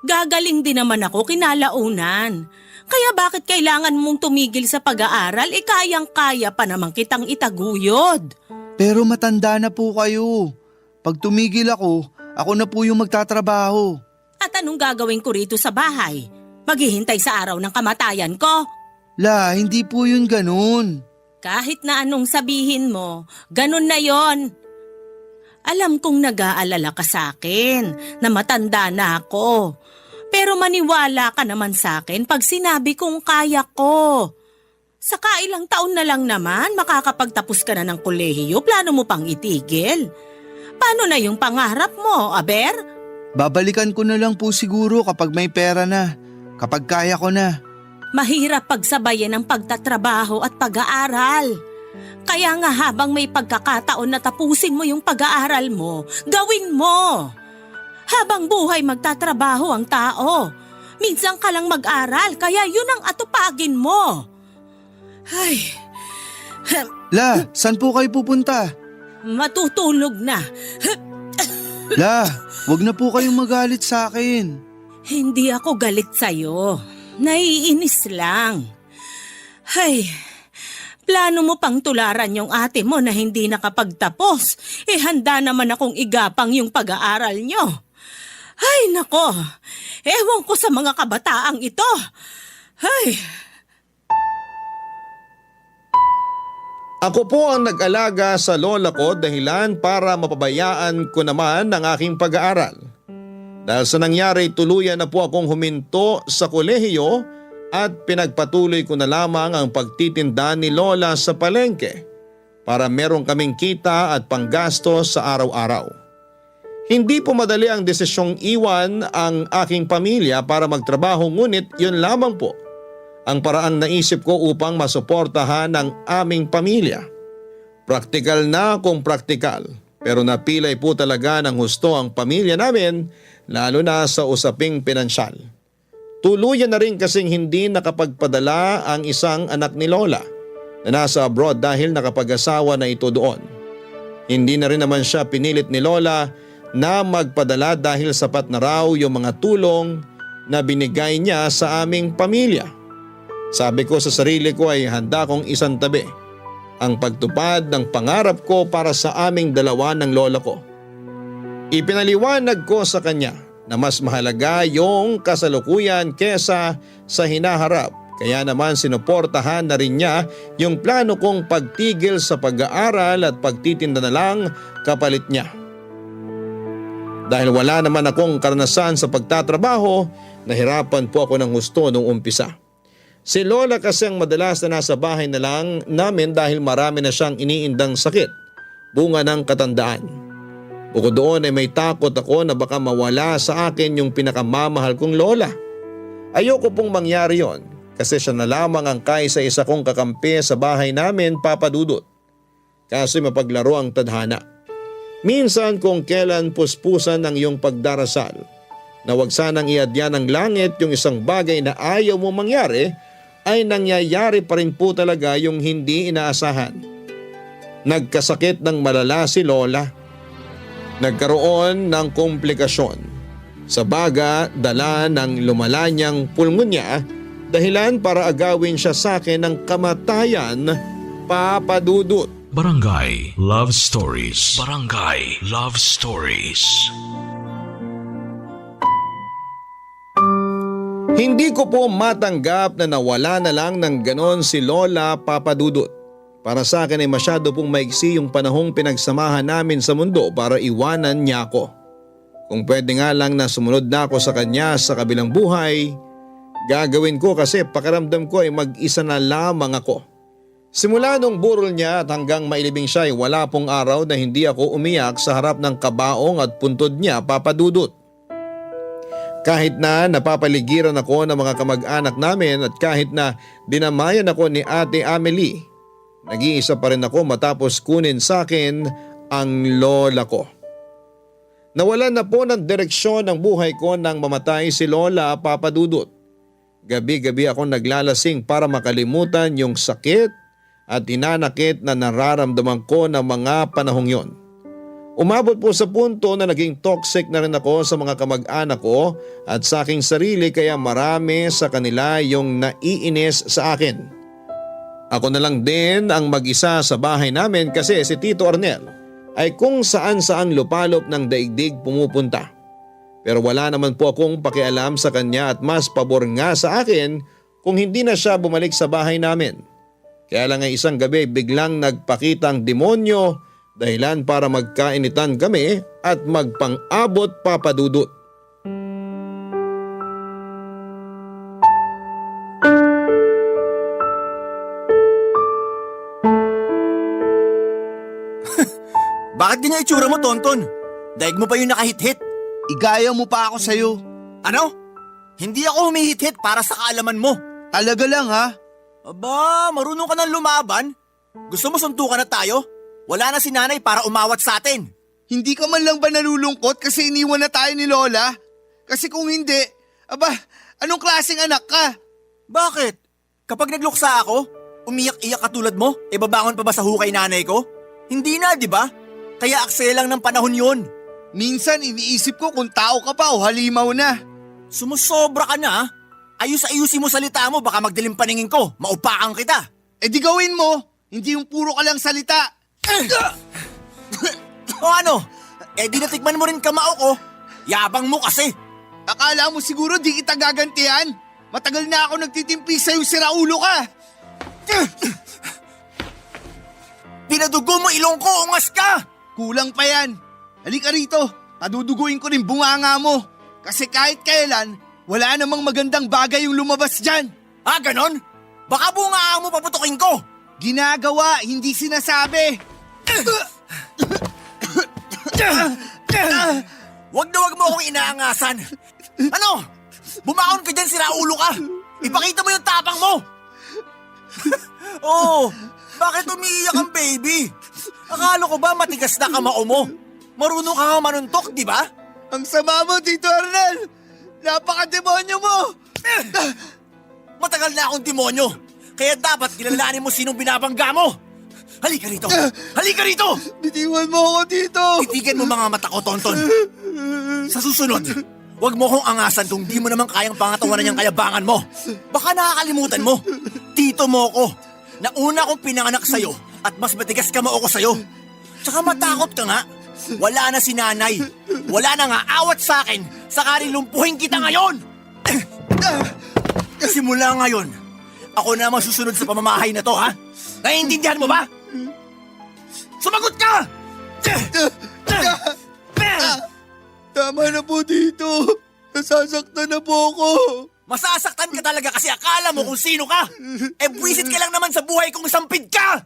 Gagaling din naman ako kinalaunan. Kaya bakit kailangan mong tumigil sa pag-aaral? Kayang-kaya pa naman kitang itaguyod. Pero matanda na po kayo. Pag tumigil ako na po yung magtatrabaho. At anong gagawin ko rito sa bahay? Maghihintay sa araw ng kamatayan ko? La, hindi po yun ganun. Kahit na anong sabihin mo, ganun na yon. Alam kong nag-aalala ka sa akin na matanda na ako. Pero maniwala ka naman sa akin pag sinabi kong kaya ko. Sa kailang taon na lang naman, makakapagtapos ka na ng kolehiyo, plano mo pang itigil. Paano na yung pangarap mo, Aber? Babalikan ko na lang po siguro kapag may pera na. Kapag kaya ko na. Mahirap pagsabayan ang pagtatrabaho at pag-aaral. Kaya nga habang may pagkakataon na tapusin mo yung pag-aaral mo, gawin mo. Habang buhay magtatrabaho ang tao. Minsan ka lang mag-aral, kaya yun ang atupagin mo. Ay. La, saan po kayo pupunta? Matutulog na. La, wag na po kayong magalit sa akin. Hindi ako galit sa'yo. Naiinis lang. Ay, plano mo pang tularan yung ate mo na hindi nakapagtapos. Handa naman akong igapang yung pag-aaral nyo. Ay, nako. Ewan ko sa mga kabataang ito. Ay. Ako po ang nag-alaga sa lola ko dahilan para mapabayaan ko naman ang aking pag-aaral. Dahil sa nangyari, tuluyan na po akong huminto sa kolehiyo at pinagpatuloy ko na lamang ang pagtitinda ni lola sa palengke para meron kaming kita at panggasto sa araw-araw. Hindi po madali ang desisyong iwan ang aking pamilya para magtrabaho ngunit yun lamang po ang paraang naisip ko upang masuportahan ang aming pamilya. Praktikal na kung praktikal pero napilay po talaga ng husto ang pamilya namin lalo na sa usaping pinansyal. Tuluyan na rin kasing hindi nakapagpadala ang isang anak ni Lola na nasa abroad dahil nakapag-asawa na ito doon. Hindi na rin naman siya pinilit ni Lola na magpadala dahil sapat na raw yung mga tulong na binigay niya sa aming pamilya. Sabi ko sa sarili ko ay handa kong isang tabi ang pagtupad ng pangarap ko para sa aming dalawa ng lola ko. Ipinaliwanag ko sa kanya na mas mahalaga yung kasalukuyan kesa sa hinaharap, kaya naman sinuportahan na rin niya yung plano kong pagtigil sa pag-aaral at pagtitinda na lang kapalit niya. Dahil wala naman akong karanasan sa pagtatrabaho, nahirapan po ako ng husto nung umpisa. Si Lola kasi ang madalas na nasa bahay na lang namin dahil marami na siyang iniindang sakit, bunga ng katandaan. Bukod doon ay may takot ako na baka mawala sa akin yung pinakamamahal kong lola. Ayoko pong mangyari yon kasi siya na lamang ang kaisa-isa kong kakampi sa bahay namin, Papa Dudut. Kasi mapaglaro ang tadhana. Minsan kung kailan puspusan ng iyong pagdarasal na wag sanang iadya ng langit yung isang bagay na ayaw mo mangyari, ay nangyayari pa rin po talaga yung hindi inaasahan. Nagkasakit ng malala si Lola. Nagkaroon ng komplikasyon. Sa baga, dala ng lumala niyang pulmonya, dahilan para agawin siya sa akin ng kamatayan, Papa Dudut. Barangay Love Stories. Barangay Love Stories. Hindi ko po matanggap na nawala na lang ng ganon si Lola, Papa Dudut. Para sa akin ay masyado pong maiksi yung panahong pinagsamahan namin sa mundo para iwanan niya ako. Kung pwede nga lang na sumunod na ako sa kanya sa kabilang buhay, gagawin ko kasi pakiramdam ko ay mag-isa na lamang ako. Simula nung burol niya at hanggang mailibing siya ay wala pong araw na hindi ako umiyak sa harap ng kabaong at puntod niya, Papa Dudut. Kahit na napapaligiran ako ng mga kamag-anak namin at kahit na dinamayan ako ni Ate Amelie, nag-iisa pa rin ako matapos kunin sa akin ang lola ko. Nawalan na po ng direksyon ang buhay ko nang mamatay si Lola, Papa Dudut. Gabi-gabi ako naglalasing para makalimutan yung sakit at hinanakit na nararamdaman ko ng mga panahong yon. Umabot po sa punto na naging toxic na rin ako sa mga kamag-anak ko at sa aking sarili, kaya marami sa kanila yung naiinis sa akin. Ako na lang din ang mag-isa sa bahay namin kasi si Tito Arnel ay kung saan-saan lupalop ng daigdig pumupunta. Pero wala naman po akong pakialam sa kanya at mas pabor nga sa akin kung hindi na siya bumalik sa bahay namin. Kaya lang ay isang gabi biglang nagpakita ang demonyo, dahilan para magkainitan kami at magpang-abot, Papa Dudut. Bakit ganyan itsura mo, Tonton? Daig mo pa yung nakahit-hit. Igaya mo pa ako sa'yo. Ano? Hindi ako humihit-hit para sa kaalaman mo. Talaga lang ha? Aba, marunong ka ng lumaban? Gusto mo suntukan na tayo? Wala na si nanay para umawat sa atin. Hindi ka man lang ba nalulungkot kasi iniwan na tayo ni Lola? Kasi kung hindi, aba, anong klaseng anak ka? Bakit? Kapag nagluksa ako, umiyak-iyak katulad mo, babangon pa ba sa hukay nanay ko? Hindi na, di ba? Kaya aksaya lang ng panahon yon. Minsan iniisip ko kung tao ka pa o halimaw na. Sumusobra ka na ha? Ayus-ayusin mo salita mo, baka magdilim paningin ko, maupakan kita. Eh di gawin mo, hindi yung puro ka lang salita. O ano? Eh di natikman mo rin kamao ko. Yabang mo kasi. Akala mo siguro di kita gagantihan? Matagal na ako nagtitimpi sa'yo, siraulo ka. Pinadugo mo ilong ko, ungas ka! Kulang pa yan. Halika rito, paduduguin ko rin bunganga mo. Kasi kahit kailan, wala namang magandang bagay yung lumabas dyan. Ah, ganon? Baka bunga mo paputukin ko. Ginagawa, hindi sinasabi. Wag na wag mo akong inaangasan. Ano? Bumaon ka dyan, siraulo ka. Ipakita mo yung tapang mo. Oh, bakit umiiyak ang baby? Akala ko ba matigas na kamao mo? Marunong ka nga manuntok, di ba? Ang sama mo, Tito Arnel. Napaka-demonyo mo. Matagal na akong demonyo. Kaya dapat kilalanin mo sinong binabangga mo. Halika rito! Halika rito! Bitiwan mo ako dito. Titigan mo mga mata ko, Tonton. Sa susunod, huwag mo kong angasan kung di mo naman kayang pangatawanan yung kayabangan mo. Baka nakakalimutan mo. Tito mo ko. Na una kong pinanganak sa'yo at mas matigas ka ko sa'yo. Tsaka matakot ka nga. Wala na si nanay. Wala na nga awat sa akin. Sakali lumpuhin kita ngayon. Simula ngayon, ako na masusunod sa pamamahay na to, ha? Naiintindihan mo ba? Sumagot ka! Tama na po dito. Nasasaktan na po ako. Masasaktan ka talaga kasi akala mo kung sino ka. Buwisit ka lang naman sa buhay kung sampid ka!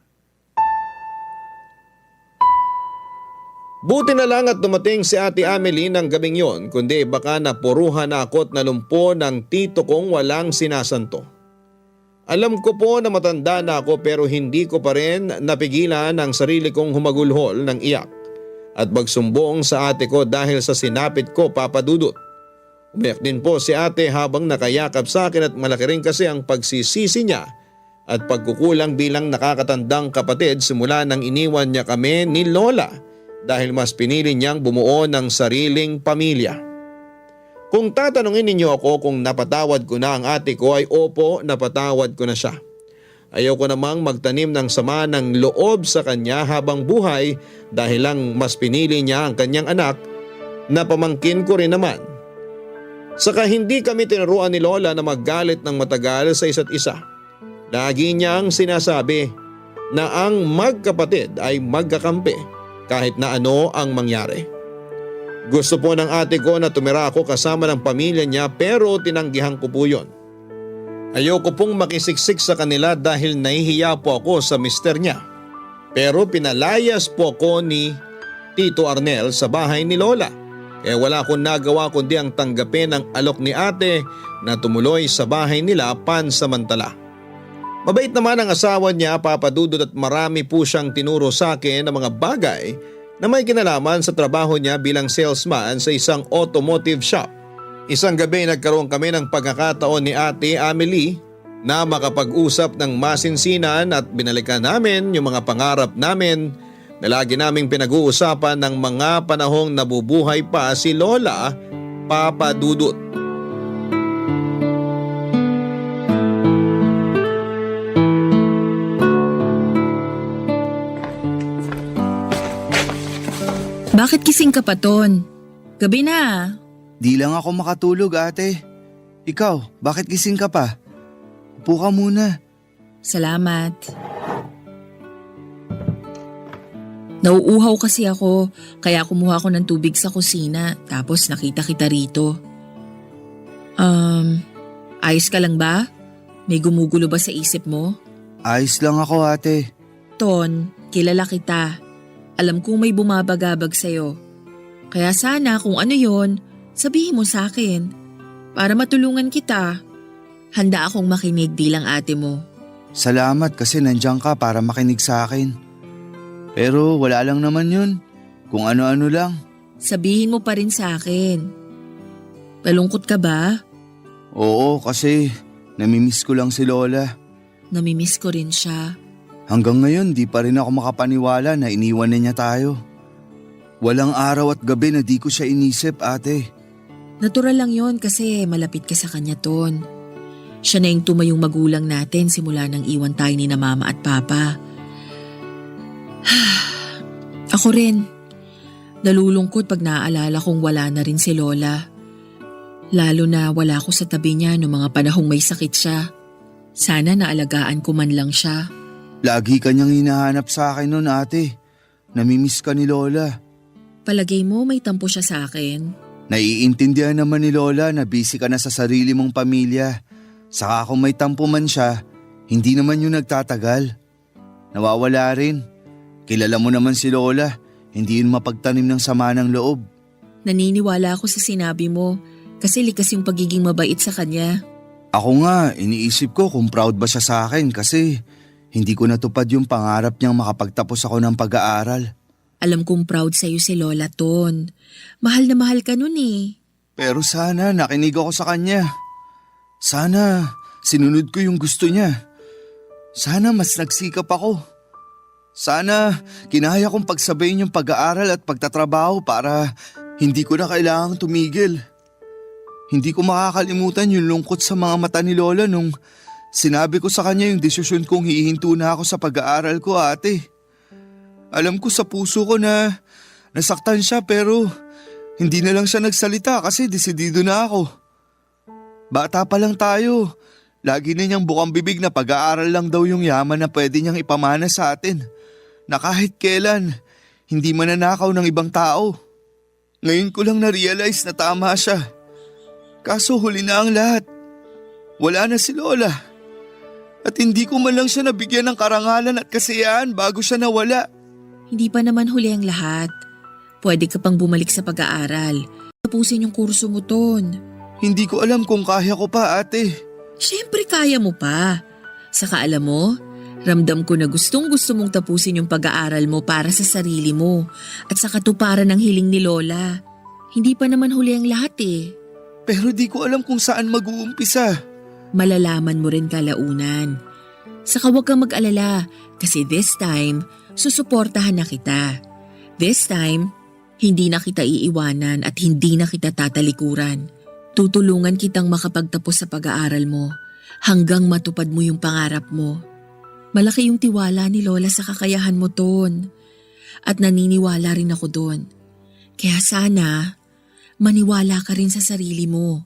Buti na lang at dumating si Ate Amelie ng gabing yon, kundi baka napuruhan na ako at nalumpo ng tito kong walang sinasanto. Alam ko po na matanda na ako pero hindi ko pa rin napigilan ang sarili kong humagulhol ng iyak at magsumbong sa ate ko dahil sa sinapit ko, Papa Dudut. Umiyak din po si ate habang nakayakap sa akin at malaki rin kasi ang pagsisisi niya at pagkukulang bilang nakakatandang kapatid simula nang iniwan niya kami ni Lola dahil mas pinili niyang bumuo ng sariling pamilya. Kung tatanungin ninyo ako kung napatawad ko na ang ate ko ay opo, napatawad ko na siya. Ayoko namang magtanim ng sama ng loob sa kanya habang buhay dahil lang mas pinili niya ang kanyang anak na pamangkin ko rin naman. Saka hindi kami tinuruan ni Lola na maggalit ng matagal sa isa't isa. Lagi niyang sinasabi na ang magkapatid ay magkakampi kahit na ano ang mangyari. Gusto po ng ate ko na tumira ako kasama ng pamilya niya pero tinanggihan ko po yun. Ayoko pong makisiksik sa kanila dahil nahihiya po ako sa mister niya. Pero pinalayas po ako ni Tito Arnel sa bahay ni Lola. Kaya wala akong nagawa kundi ang tanggapin ang alok ni ate na tumuloy sa bahay nila pansamantala. Mabait naman ang asawa niya, Papa Dudut, at marami po siyang tinuro sa akin ng mga bagay na may kinalaman sa trabaho niya bilang salesman sa isang automotive shop. Isang gabi nagkaroon kami ng pagkakataon ni Ate Amelie na makapag-usap ng masinsinan at binalikan namin yung mga pangarap namin na lagi naming pinag-uusapan ng mga panahong nabubuhay pa si Lola, Papa Dudut. Bakit kising ka pa, Ton? Gabi na. Di lang ako makatulog, ate. Ikaw, bakit gising ka pa? Upo ka muna. Salamat. Nauuhaw kasi ako, kaya kumuha ako ng tubig sa kusina, tapos nakita kita rito. Ayos ka lang ba? May gumugulo ba sa isip mo? Ayos lang ako, ate. Ton, kilala kita. Alam kong may bumabagabag sa'yo. Kaya sana kung ano yon, sabihin mo sa akin. Para matulungan kita. Handa akong makinig bilang ate mo. Salamat kasi nandiyan ka para makinig sa akin. Pero wala lang naman yun. Kung ano-ano lang. Sabihin mo pa rin sa akin. Malungkot ka ba? Oo, kasi namimiss ko lang si Lola. Namimiss ko rin siya. Hanggang ngayon di pa rin ako makapaniwala na iniwan na niya tayo. Walang araw at gabi na di ko siya inisip, ate. Natural lang yon kasi malapit ka sa kanya, Ton. Siya na yung tumayong magulang natin simula nang iwan tayo ni na mama at papa. Ako rin. Nalulungkot pag naaalala kong wala na rin si Lola. Lalo na wala ko sa tabi niya noong mga panahong may sakit siya. Sana naalagaan ko man lang siya. Lagi kanyang hinahanap sa akin noon, ate. Namimiss ka ni Lola. Palagay mo may tampo siya sa akin? Naiintindihan naman ni Lola na busy ka na sa sarili mong pamilya. Saka kung may tampo man siya, hindi naman yun nagtatagal. Nawawala rin. Kilala mo naman si Lola, hindi yun mapagtanim ng sama ng loob. Naniniwala ako sa sinabi mo kasi likas yung pagiging mabait sa kanya. Ako nga, iniisip ko kung proud ba siya sa akin kasi hindi ko natupad yung pangarap niyang makapagtapos ako ng pag-aaral. Alam kong proud sa'yo si Lola, Ton. Mahal na mahal ka nun eh. Pero sana nakinig ako sa kanya. Sana sinunod ko yung gusto niya. Sana mas nagsikap ako. Sana kinaya kong pagsabayin yung pag-aaral at pagtatrabaho para hindi ko na kailangang tumigil. Hindi ko makakalimutan yung lungkot sa mga mata ni Lola nung Sinabi ko sa kanya yung desisyon kong hihinto na ako sa pag-aaral ko, ate. Alam ko sa puso ko na nasaktan siya pero hindi na lang siya nagsalita kasi desidido na ako. Bata pa lang tayo. Lagi na niyang bukang bibig na pag-aaral lang daw yung yaman na pwede niyang ipamana sa atin. Na kahit kailan, hindi mananakaw ng ibang tao. Ngayon ko lang na-realize na tama siya. Kaso huli na ang lahat. Wala na si Lola. At hindi ko man lang siya nabigyan ng karangalan at kasiyahan bago siya nawala. Hindi pa naman huli ang lahat. Pwede ka pang bumalik sa pag-aaral. Tapusin yung kurso mo, Ton. Hindi ko alam kung kaya ko pa, ate. Siyempre kaya mo pa. Saka alam mo, ramdam ko na gustong-gusto mong tapusin yung pag-aaral mo para sa sarili mo at sa katuparan ng hiling ni Lola. Hindi pa naman huli ang lahat eh. Pero di ko alam kung saan mag-uumpisa. Malalaman mo rin kalaunan. Saka huwag kang mag-alala kasi this time, susuportahan na kita. This time, hindi na kita iiwanan at hindi na kita tatalikuran. Tutulungan kitang makapagtapos sa pag-aaral mo hanggang matupad mo yung pangarap mo. Malaki yung tiwala ni Lola sa kakayahan mo, Ton. At naniniwala rin ako doon. Kaya sana, maniwala ka rin sa sarili mo.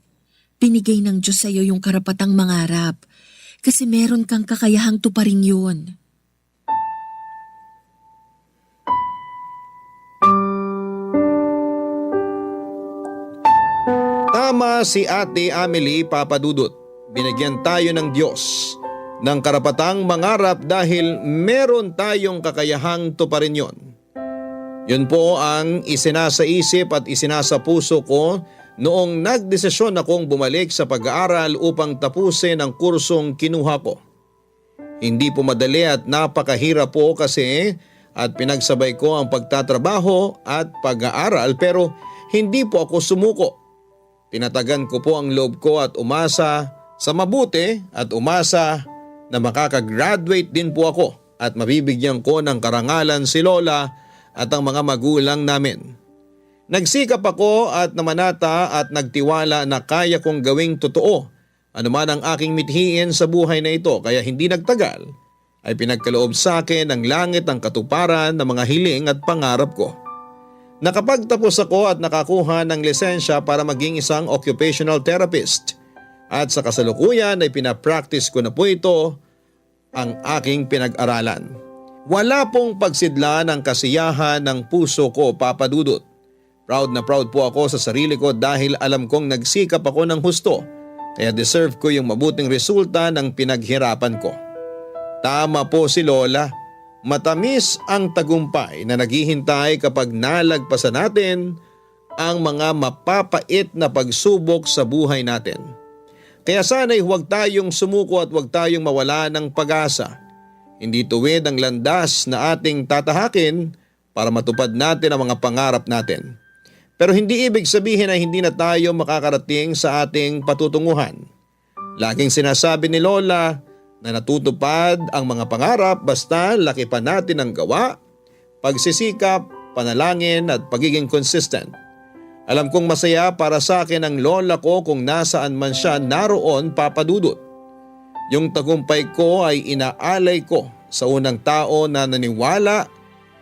Binigay ng Diyos sa'yo yung karapatang mangarap kasi meron kang kakayahang tuparin yun. Tama si Ate Amelie, Papa Dudut. Binigyan tayo ng Diyos ng karapatang mangarap dahil meron tayong kakayahang tuparin yon. Yun po ang isinasa isip at isinasa puso ko noong nagdesisyon akong bumalik sa pag-aaral upang tapusin ang kursong kinuha ko. Hindi po madali at napakahirap po kasi at pinagsabay ko ang pagtatrabaho at pag-aaral pero hindi po ako sumuko. Tinatagan ko po ang loob ko at umasa sa mabuti at umasa na makakagraduate din po ako at mabibigyan ko ng karangalan si Lola at ang mga magulang namin. Nagsikap ako at namanata at nagtiwala na kaya kong gawing totoo anuman ang aking mithiin sa buhay na ito kaya hindi nagtagal ay pinagkaloob sa akin ng langit ang katuparan ng mga hiling at pangarap ko. Nakapagtapos ako at nakakuha ng lisensya para maging isang occupational therapist at sa kasalukuyan ay pinapractice ko na po ito ang aking pinag-aralan. Wala pong pagsidla ng kasiyahan ng puso ko, Papa Dudut. Proud na proud po ako sa sarili ko dahil alam kong nagsikap ako ng husto kaya deserve ko yung mabuting resulta ng pinaghirapan ko. Tama po si Lola, matamis ang tagumpay na naghihintay kapag nalagpasan natin ang mga mapapait na pagsubok sa buhay natin. Kaya sana'y huwag tayong sumuko at huwag tayong mawala ng pag-asa. Hindi tuwid ang landas na ating tatahakin para matupad natin ang mga pangarap natin. Pero hindi ibig sabihin na hindi na tayo makakarating sa ating patutunguhan. Laging sinasabi ni Lola na natutupad ang mga pangarap basta laki pa natin ang gawa, pagsisikap, panalangin at pagiging consistent. Alam kong masaya para sa akin ang lola ko kung nasaan man siya naroon, Papa Dudut. Yung tagumpay ko ay inaalay ko sa unang tao na naniwala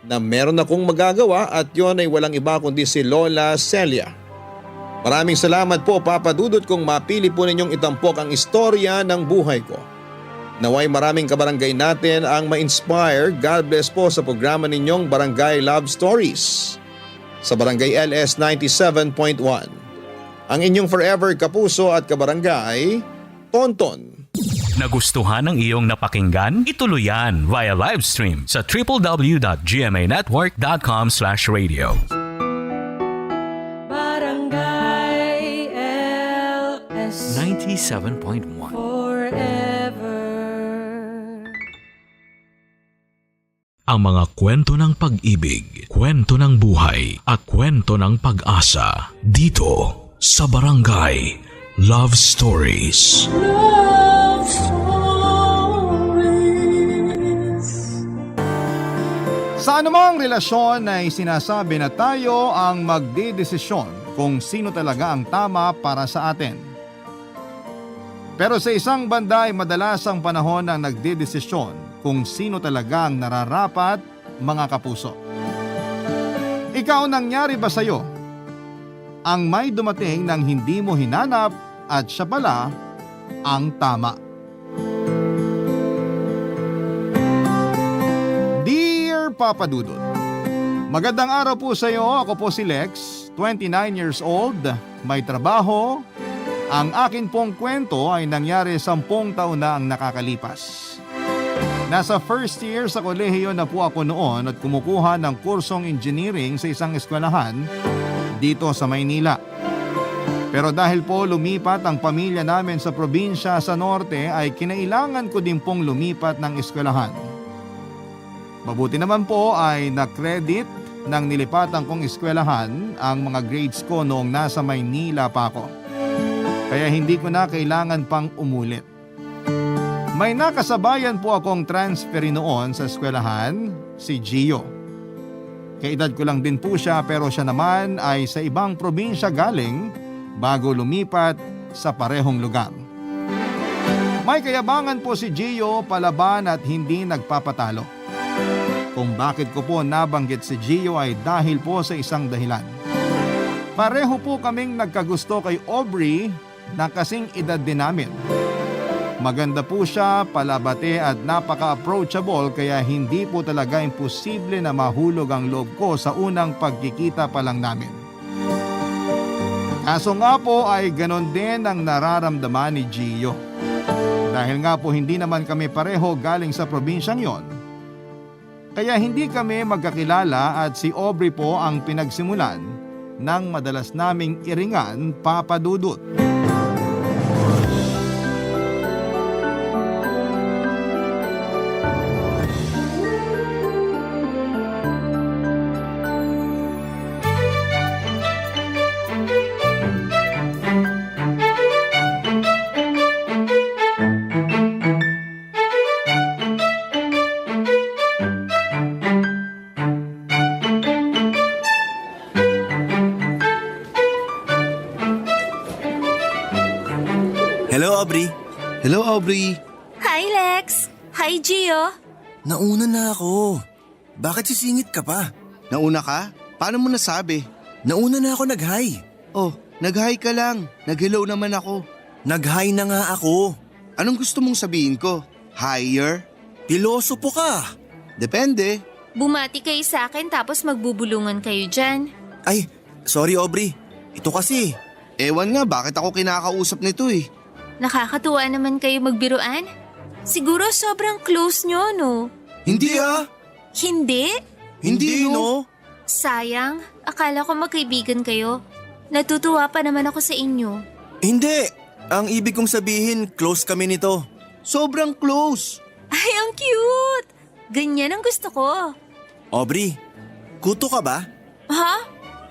na meron akong magagawa at yon ay walang iba kundi si Lola Celia. Maraming salamat po, Papa Dudut, kung mapili po ninyong itampok ang istorya ng buhay ko. Naway maraming kabarangay natin ang ma-inspire. God bless po sa programa ninyong Barangay Love Stories sa Barangay LS 97.1. Ang inyong forever kapuso at kabarangay, Tonton. Nagustuhan ng iyong napakinggan? Ituloy yan via live stream sa www.gmanetwork.com/radio. Barangay LS 97.1. forever. Ang mga kwento ng pag-ibig, kwento ng buhay at kwento ng pag-asa dito sa Barangay Love Stories. Love Stories. Sa anumang relasyon ay sinasabi na tayo ang magdedesisyon kung sino talaga ang tama para sa atin. Pero sa isang banda ay madalas ang panahon ang nagdedesisyon kung sino talaga ang nararapat, mga kapuso. Ikaw, nangyari ba sa'yo ang may dumating nang hindi mo hinanap at siya pala ang tama? Dear Papa Dudut, magandang araw po sa iyo. Ako po si Lex, 29 years old, may trabaho. Ang akin pong kwento ay nangyari 10 taon na ang nakakalipas. Nasa first year sa kolehiyo na po ako noon at kumukuha ng kursong engineering sa isang eskwelahan dito sa Maynila. Pero dahil po lumipat ang pamilya namin sa probinsya sa norte ay kinailangan ko din pong lumipat ng eskwelahan. Mabuti naman po ay na-credit nang nilipatan kong eskwelahan ang mga grades ko noong nasa Maynila pa ako. Kaya hindi ko na kailangan pang umulit. May nakasabayan po akong transferi noon sa eskwelahan, si Gio. Kaedad ko lang din po siya pero siya naman ay sa ibang probinsya galing bago lumipat sa parehong lugar. May kayabangan po si Gio, palaban at hindi nagpapatalo. Kung bakit ko po nabanggit si Gio ay dahil po sa isang dahilan. Pareho po kaming nagkagusto kay Aubrey na kasing edad din namin. Maganda po siya, palabate at napaka-approachable kaya hindi po talaga imposible na mahulog ang loob ko sa unang pagkikita pa lang namin. Kaso nga po ay ganon din ang nararamdaman ni Gio. Dahil nga po hindi naman kami pareho galing sa probinsyang yon. Kaya hindi kami magkakilala at si Aubrey po ang pinagsimulan ng madalas naming iringan, Papa Dudut. Hello, Aubrey. Hello, Aubrey. Hi, Lex. Hi, Gio. Nauna na ako. Bakit sisingit ka pa? Nauna ka? Paano mo nasabi? Nauna na ako nag-hi. Oh, nag-hi ka lang. Nag-hello naman ako. Nag-hi na nga ako. Anong gusto mong sabihin ko? Higher? Pilosopo ka. Depende. Bumati kayo sa akin tapos magbubulungan kayo dyan. Ay, sorry Aubrey. Ito kasi. Ewan nga bakit ako kinakausap nito eh. Nakakatuwa naman kayo magbiruan. Siguro sobrang close nyo, no? Hindi ah. Hindi? Hindi no. Sayang, akala ko magkaibigan kayo. Natutuwa pa naman ako sa inyo. Hindi. Ang ibig kong sabihin, close kami nito. Sobrang close. Ay, ang cute! Ganyan ang gusto ko. Aubrey, kuto ka ba? Ha?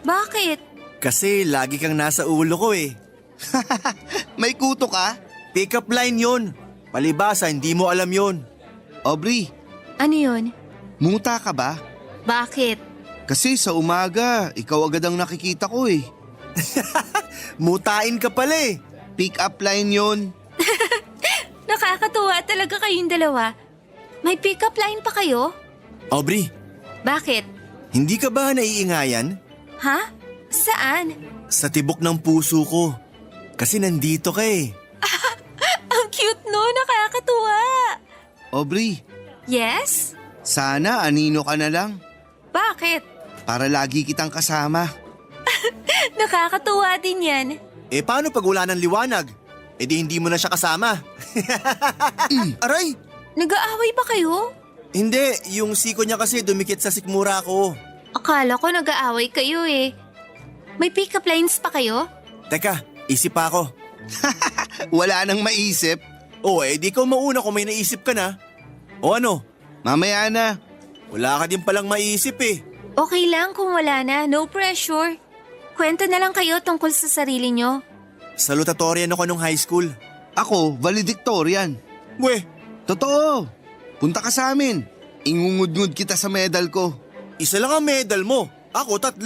Bakit? Kasi lagi kang nasa ulo ko eh. May kuto ka? Pick-up line yun. Palibasa, hindi mo alam yun. Aubrey, Ano yun? muta ka ba? Bakit? Kasi sa umaga, ikaw agad ang nakikita ko eh. Mutain ka pala eh. Pick up line yun. Nakakatuwa talaga kayong dalawa. May pick-up line pa kayo? Aubrey, Bakit? hindi ka ba naiingayan? Ha? Saan? Sa tibok ng puso ko. Kasi nandito ka eh. Ang cute no, nakakatuwa. Aubrey, Yes? sana anino ka na lang. Bakit? Para lagi kitang kasama. Nakakatuwa din yan. Eh paano pag wala ng liwanag? Eh di hindi mo na siya kasama. Aray! Nag-aaway ba kayo? Hindi, yung siko niya kasi dumikit sa sikmura ko. Akala ko nag-aaway kayo eh. May pick-up lines pa kayo? Teka, isip pa ako. Wala nang maisip. Oh, eh di ko mauna kung may naisip ka na. O ano? Mamaya na. Wala ka din palang maisip eh. Okay lang kung wala na, no pressure. Kwento na lang kayo tungkol sa sarili nyo. Salutatorian ako nung high school. Ako, valedictorian. Weh, Totoo. Punta ka sa amin. Ingungud-ngud kita sa medal ko. isa lang ang medal mo. Ako 3.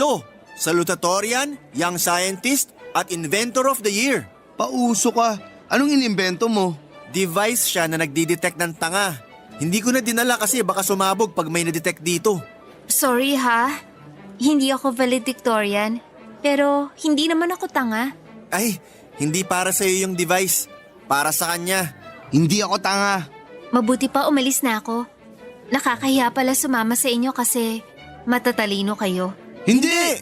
Salutatorian, Young Scientist, at Inventor of the Year. Pauso ka. Anong inimbento mo? Device siya na nagdi-detect ng tanga. Hindi ko na dinala kasi baka sumabog pag may na-detect dito. Sorry ha, hindi ako valedictorian. Pero hindi naman ako tanga. Ay, hindi para sa iyo yung device. Para sa kanya. Hindi ako tanga. Mabuti pa umalis na ako. Nakakahiya pala sumama sa inyo kasi matatalino kayo. Hindi!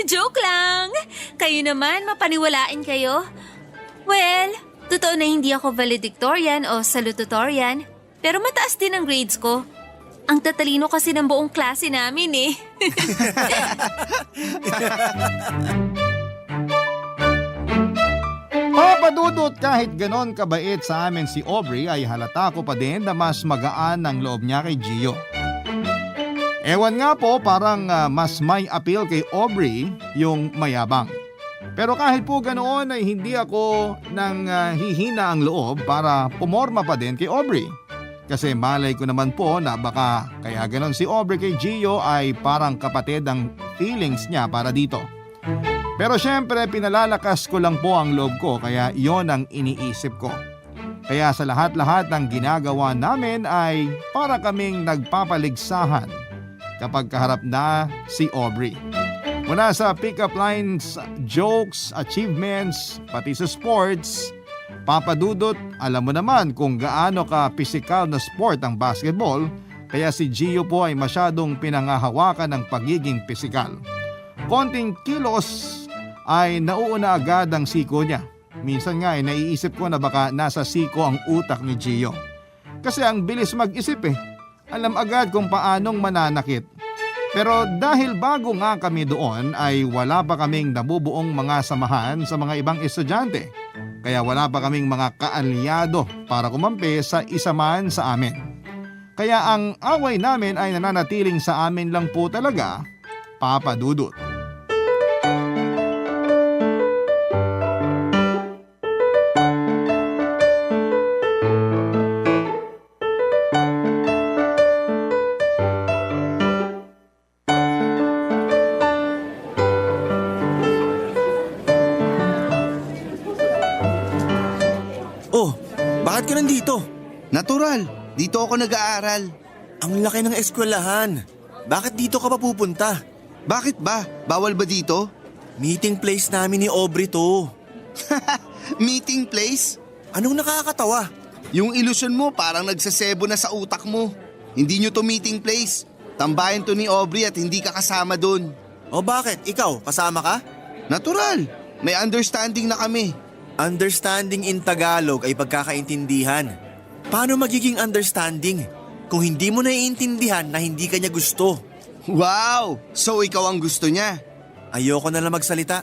Joke lang! Kayo naman, mapaniwalain kayo. Well, totoo na hindi ako valedictorian o salutatorian, pero mataas din ang grades ko. Ang tatalino kasi ng buong klase namin eh. Papadudot kahit ganon kabait sa amin si Aubrey ay halata ko pa din na mas magaan ang loob niya kay Gio. Ewan nga po parang mas may appeal kay Aubrey yung mayabang. Pero kahit po ganoon ay hindi ako nang hihina ang loob para pumorma pa din kay Aubrey. Kasi malay ko naman po na baka kaya ganon si Aubrey kay Gio ay parang kapatid ang feelings niya para dito. Pero syempre pinalalakas ko lang po ang loob ko kaya iyon ang iniisip ko. Kaya sa lahat-lahat ng ginagawa namin ay para kaming nagpapaligsahan kapag kaharap na si Aubrey. Mula sa pick-up lines, jokes, achievements, pati sa sports, Papadudot, alam mo naman kung gaano ka pisikal na sport ang basketball, kaya si Gio po ay masyadong pinangahawakan ng pagiging pisikal. Konting kilos ay nauuna agad ang siko niya. Minsan nga ay naiisip ko na baka nasa siko ang utak ni Gio. Kasi ang bilis mag-isip eh. Alam agad kung paanong mananakit. Pero dahil bago nga kami doon ay wala pa kaming nabubuong mga samahan sa mga ibang estudyante. Kaya wala pa kaming mga kaalyado para kumampi sa isa man sa amin. Kaya ang away namin ay nananatiling sa amin lang po talaga, Papadudot. Oh, bakit ka nandito? Natural, dito ako nag-aaral. Ang laki ng eskwelahan. Bakit dito ka pa pupunta? Bakit ba? Bawal ba dito? Meeting place namin ni Aubrey to. Meeting place? Anong nakakatawa? Yung ilusyon mo parang nagsasebo na sa utak mo. Hindi nyo to meeting place. Tambayan to ni Aubrey at hindi ka kasama dun. O bakit? Ikaw, kasama ka? Natural, may understanding na kami. Understanding in Tagalog ay pagkakaintindihan. Paano magiging understanding kung hindi mo naiintindihan na hindi ka niya gusto? Wow! So ikaw ang gusto niya? Ayoko na lang magsalita.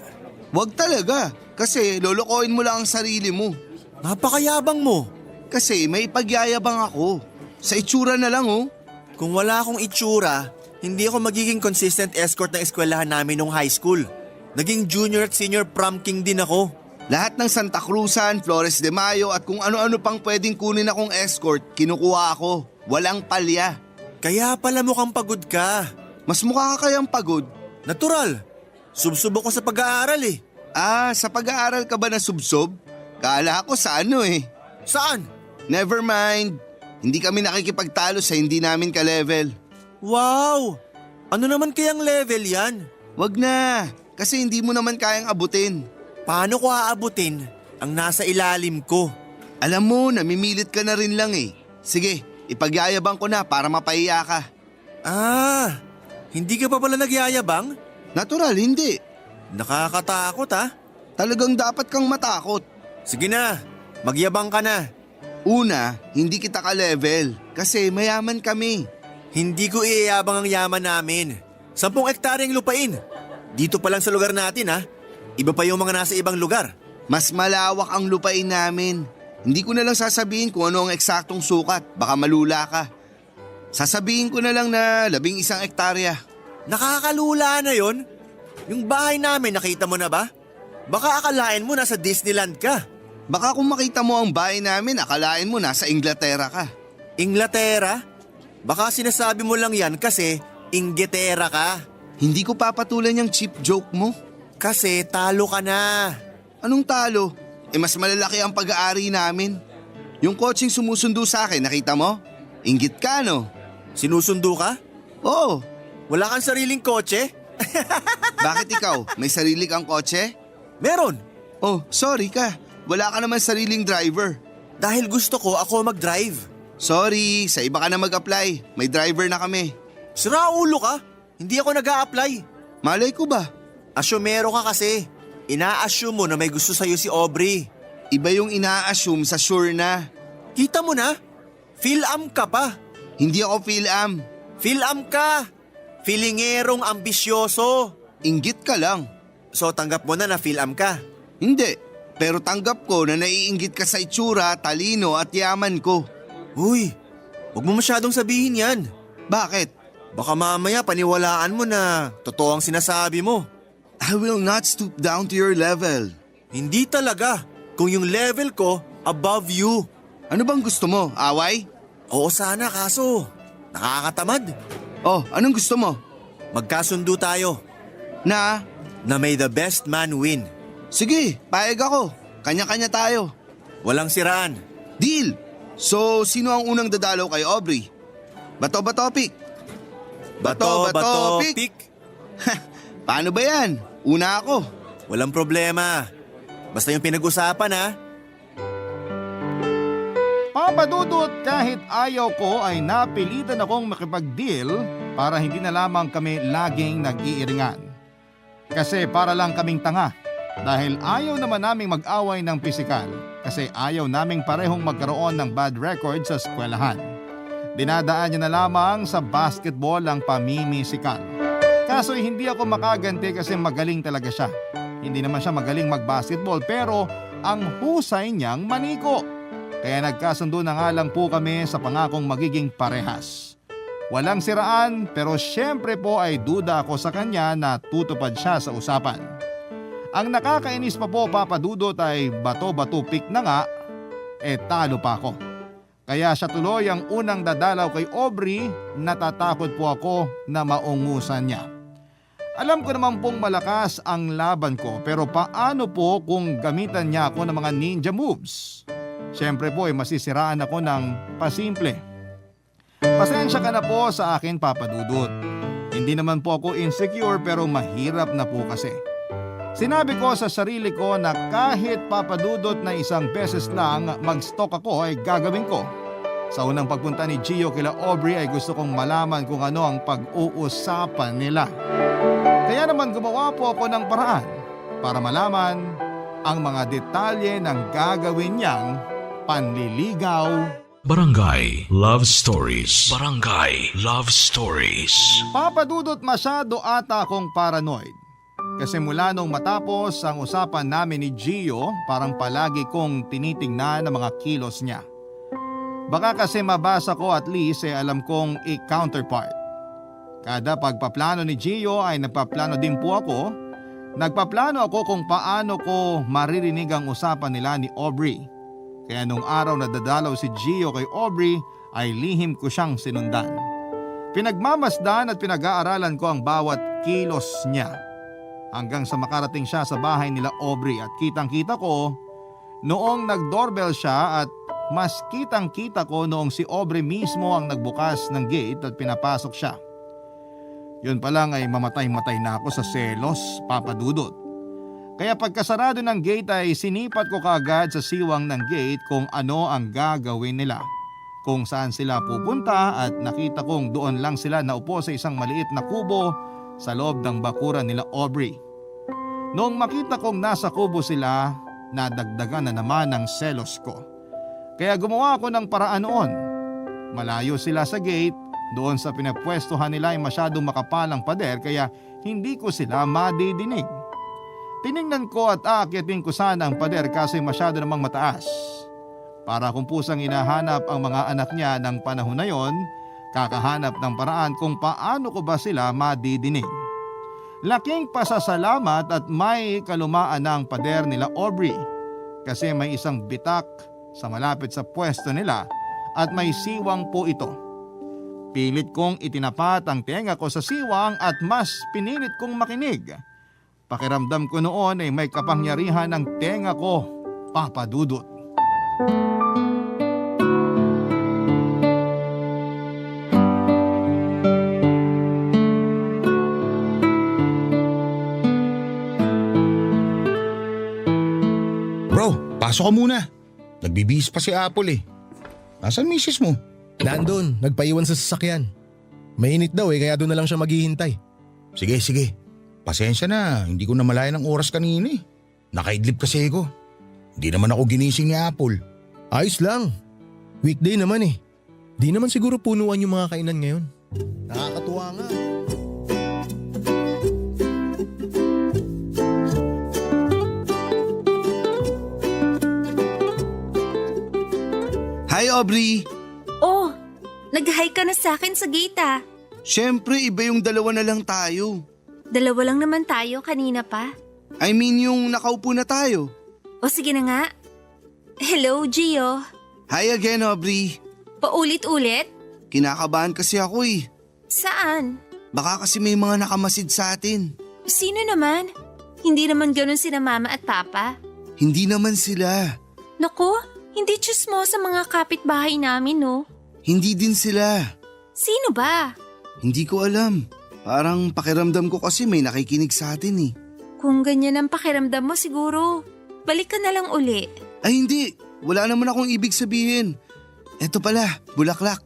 Wag talaga, kasi lolokohin mo lang ang sarili mo. Napakayabang mo. Kasi may pagyayabang ako. Sa itsura na lang oh. Kung wala akong itsura, hindi ako magiging consistent escort ng eskwelahan namin nung high school. Naging junior at senior prom king din ako. Lahat ng Santa Cruzan, Flores de Mayo at kung ano-ano pang pwedeng kunin akong escort, kinukuha ako. Walang palya. Kaya pala mukhang pagod ka. Mas mukha ka kayang pagod. Natural. Subsub ako sa pag-aaral eh. Ah, sa pag-aaral ka ba na subsob? Kala ko sa ano eh. Saan? Never mind. Hindi kami nakikipagtalo sa hindi namin ka-level. Wow! Ano naman kayang level yan? Wag na, kasi hindi mo naman kayang abutin. Paano ko aabutin ang nasa ilalim ko? Alam mo, namimilit ka na rin lang eh. Sige, ipagyayabang ko na para mapahiya ka. Ah, hindi ka pa pala nagyayabang? Natural, hindi. Nakakatakot ah. Talagang dapat kang matakot. Sige na, magyabang ka na. Una, hindi kita ka-level kasi mayaman kami. Hindi ko iyayabang ang yaman namin. 10 hektaryang lupain. Dito pa lang sa lugar natin ah. Iba pa yung mga nasa ibang lugar. Mas malawak ang lupain namin. Hindi ko na lang sasabihin kung ano ang eksaktong sukat. Baka malula ka. Sasabihin ko na lang na 11 hektarya. Nakakalula na yon. Yung bahay namin nakita mo na ba? Baka akalain mo nasa Disneyland ka. Baka kung makita mo ang bahay namin, akalain mo nasa Inglaterra ka. Inglaterra? Baka sinasabi mo lang yan kasi Inggetera ka. Hindi ko papatulan yung cheap joke mo. Kasi talo ka na. Anong talo? mas malalaki ang pag-aari namin. Yung kotseng sumusundo sa akin, nakita mo? Inggit ka, no? Sinusundo ka? Oo. Wala kang sariling kotse? Bakit ikaw? May sarili kang kotse? Meron. Oh, sorry ka. Wala ka naman sariling driver. Dahil gusto ko ako mag-drive. Sorry, sa iba ka na mag-apply. May driver na kami. Sira ulo ka. Hindi ako nag-a-apply. Malay ko ba? Asyumero ka kasi. Ina-assume mo na may gusto sa'yo si Aubrey. Iba yung ina-assume sa sure na. Kita mo na? Feel-am ka pa. Hindi ako feel-am. Feel-am ka. Feelingerong ambisyoso. Inggit ka lang. So tanggap mo na feel-am ka. Hindi, pero tanggap ko na naiinggit ka sa itsura, talino at yaman ko. Uy, huwag mo masyadong sabihin yan. Bakit? Baka mamaya paniwalaan mo na totoo ang sinasabi mo. I will not stoop down to your level. Hindi talaga. Kung yung level ko, above you. Ano bang gusto mo, away? Oo sana kaso, nakakatamad. Oh, anong gusto mo? Magkasundo tayo Na? na may the best man win. Sige, payag ako. Kanya-kanya tayo. Walang siraan. Deal! So, sino ang unang dadalaw kay Aubrey? Bato ba topic? Bato, pick. Paano ba yan? Una ako. Walang problema. Basta yung pinag-usapan ha. Papa Dudut, kahit ayaw ko ay napilitan akong makipag-deal para hindi na lamang kami laging nag-iiringan. Kasi para lang kaming tanga dahil ayaw naman naming mag-away ng pisikal kasi ayaw naming parehong magkaroon ng bad record sa eskwelahan. Dinadaan niya na lamang sa basketball ang pamimisikal. Kaso hindi ako makaganti kasi magaling talaga siya. Hindi naman siya magaling mag-basketball pero ang husay niyang maniko. Kaya nagkasundo na nga lang po kami sa pangakong magiging parehas. Walang siraan pero syempre po ay duda ako sa kanya na tutupad siya sa usapan. Ang nakakainis pa po Papa Dudut ay bato-bato pick na nga, talo pa ako. Kaya siya tuloy ang unang dadalaw kay Aubrey, natatakot po ako na maungusan niya. Alam ko naman pong malakas ang laban ko pero paano po kung gamitan niya ako ng mga ninja moves? Siyempre po masisiraan ako ng pasimple. Pasensya ka na po sa akin Papa Dudut. Hindi naman po ako insecure pero mahirap na po kasi. Sinabi ko sa sarili ko na kahit Papa Dudut na isang beses lang mag-stalk ako ay gagawin ko. Sa unang pagpunta ni Gio kila Aubrey ay gusto kong malaman kung ano ang pag-uusapan nila. Kaya naman gumawa po ako ng paraan para malaman ang mga detalye ng gagawin niyang panliligaw. Barangay Love Stories. Barangay Love Stories. Papa Dudut, masyado ata akong paranoid. Kasi mula nung matapos ang usapan namin ni Gio, parang palagi kong tinitingnan ang mga kilos niya. Baka kasi mabasa ko at least alam kong i-counterpart. Kada pagpaplano ni Gio ay nagpaplano din po ako. Nagpaplano ako kung paano ko maririnig ang usapan nila ni Aubrey. Kaya nung araw na dadalaw si Gio kay Aubrey ay lihim ko siyang sinundan. Pinagmamasdan at pinag-aaralan ko ang bawat kilos niya. Hanggang sa makarating siya sa bahay nila Aubrey at kitang-kita ko noong nag-doorbell siya at mas kitang-kita ko noong si Aubrey mismo ang nagbukas ng gate at pinapasok siya. Yun pa lang ay mamatay-matay na ako sa selos, Papa Dudut. Kaya pagkasarado ng gate ay sinipat ko kaagad sa siwang ng gate kung ano ang gagawin nila. Kung saan sila pupunta at nakita kong doon lang sila naupo sa isang maliit na kubo sa loob ng bakuran nila Aubrey. Noong makita kong nasa kubo sila, nadagdagan na naman ang selos ko. Kaya gumawa ako ng paraan noon. Malayo sila sa gate, doon sa pinapwestuhan nila ay masyadong makapalang pader kaya hindi ko sila madidinig. Tiningnan ko at aakyatin ko sana ang pader kasi masyado namang mataas. Para kung pusang hinahanap ang mga anak niya ng panahon na yon, kakahanap ng paraan kung paano ko ba sila madidinig. Laking pasasalamat at may kalumaan ng pader nila Aubrey kasi may isang bitak sa malapit sa pwesto nila at may siwang po ito. Pilit kong itinapat ang tenga ko sa siwang at mas pinilit kong makinig. Pakiramdam ko noon ay may kapangyarihan ng tenga ko Papa Dudut. Bro, pasok ka muna. Nagbibihis pa si Apple eh. Nasaan misis mo? Nandun, nagpaiwan sa sasakyan. Mainit daw kaya doon na lang siya maghihintay. Sige, sige. Pasensya na, hindi ko namalayan ang oras kanina eh. Nakaidlip kasi ako. Hindi naman ako ginising ni Apple. Ayos lang. Weekday naman eh. Di naman siguro punuan yung mga kainan ngayon. Nakakatuwa nga. Hi Aubrey! Oh, nag-hi ka na sa akin sa gate ah. Siyempre, iba yung dalawa na lang tayo. Dalawa lang naman tayo kanina pa. I mean yung nakaupo na tayo. O sige na nga. Hello, Gio. Hi again Aubrey. Paulit-ulit? Kinakabahan kasi ako eh. Saan? Baka kasi may mga nakamasid sa atin. Sino naman? Hindi naman ganun sina mama at papa. Hindi naman sila. Naku, hindi chismo sa mga kapitbahay namin no. Hindi din sila. Sino ba? Hindi ko alam. Parang pakiramdam ko kasi may nakikinig sa atin eh. Kung ganyan ang pakiramdam mo siguro, balik ka na lang uli. Ay hindi, wala naman akong ibig sabihin. Eto pala, bulaklak.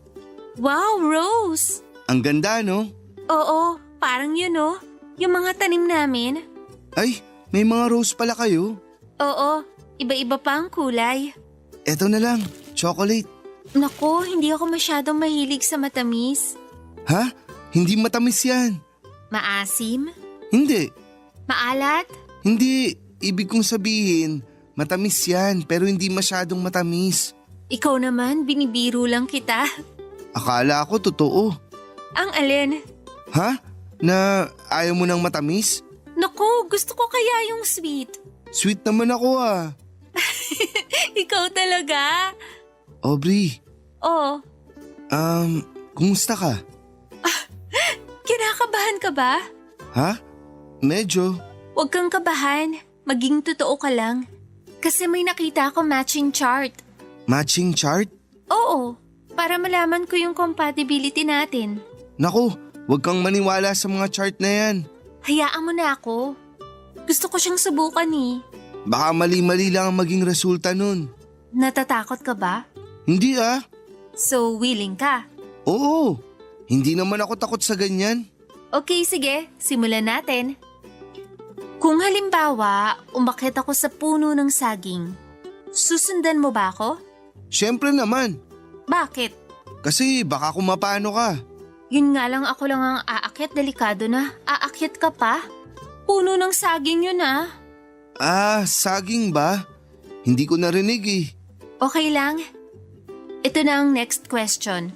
Wow, Rose! Ang ganda no? Oo, parang yun no. Yung mga tanim namin. Ay, may mga rose pala kayo. Oo, iba-iba pa ang kulay. Eto na lang, chocolate. Naku, hindi ako masyadong mahilig sa matamis. Ha? Hindi matamis yan. Maasim? Hindi. Maalat? Hindi. Ibig kong sabihin, matamis yan pero hindi masyadong matamis. Ikaw naman, binibiro lang kita. Akala ko totoo. Ang alin? Ha? Na ayaw mo ng matamis? Naku, gusto ko kaya yung sweet. Sweet naman ako ah. Ikaw talaga? Aubrey, Oh, kumusta ka? kinakabahan ka ba? Ha? Medyo. Huwag kang kabahan. Maging totoo ka lang. Kasi may nakita ako matching chart. Matching chart? Oo, para malaman ko yung compatibility natin. Naku, huwag kang maniwala sa mga chart na yan. Hayaan mo na ako. Gusto ko siyang subukan eh. Baka mali-mali lang ang maging resulta nun. Natatakot ka ba? Hindi ah. So, willing ka? Oo. Hindi naman ako takot sa ganyan. Okay, sige. Simulan natin. Kung halimbawa, umakyat ako sa puno ng saging, susundan mo ba ako? Siyempre naman. Bakit? Kasi baka kumapano ka. Yun nga lang ako lang ang aakyat, delikado na. Aakyat ka pa? Puno ng saging yun ah. Ah, saging ba? Hindi ko narinig eh. Okay lang. Ito na ang next question.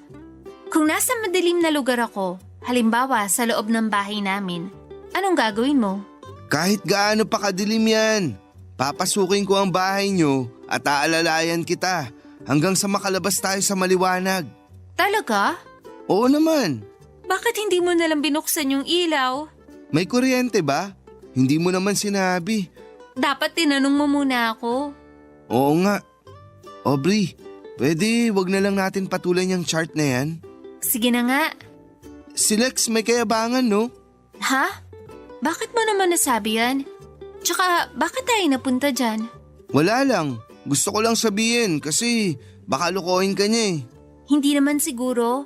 Kung nasa madilim na lugar ako, halimbawa sa loob ng bahay namin, anong gagawin mo? Kahit gaano pa kadilim yan. Papasukin ko ang bahay nyo at aalalayan kita hanggang sa makalabas tayo sa maliwanag. Talaga? Oo naman. Bakit hindi mo nalang binuksan yung ilaw? May kuryente ba? Hindi mo naman sinabi. Dapat tinanong mo muna ako. Oo nga. Aubrey, pwede wag na lang natin patulan yung chart na yan? Sige na nga. Si Lex may kayabangan no? Ha? Bakit mo naman nasabi yan? Tsaka bakit tayo napunta dyan? Wala lang. Gusto ko lang sabihin kasi baka lukohin ka niya eh. Hindi naman siguro.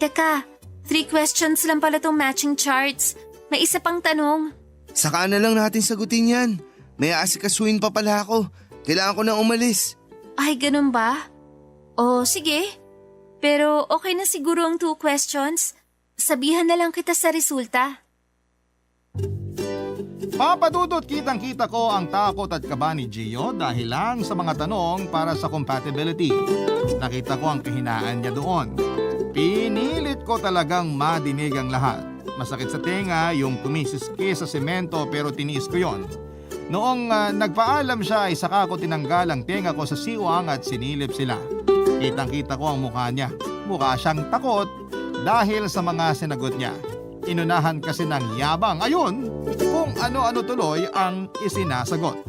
Teka, 3 questions lang pala tong matching charts. May isa pang tanong. Saka na lang natin sagutin yan. May aasikasuhin pa pala ako. Kailangan ko nang umalis. Ay, ganun ba? O, sige. Pero okay na siguro ang 2 questions. Sabihan na lang kita sa resulta. Papa Dudut, kitang-kita ko ang takot at kaba ni Gio dahil lang sa mga tanong para sa compatibility. Nakita ko ang kahinaan niya doon. Pinilit ko talagang madinig ang lahat. Masakit sa tenga yung kumisiski sa semento pero tiniis ko yon. Noong nagpaalam siya ay saka ko tinanggal ang tenga ko sa siwang at sinilip sila. Kitang-kita ko ang mukha niya. Mukha siyang takot dahil sa mga sinagot niya. Inunahan kasi ng yabang. Ayun, kung ano-ano tuloy ang isinasagot.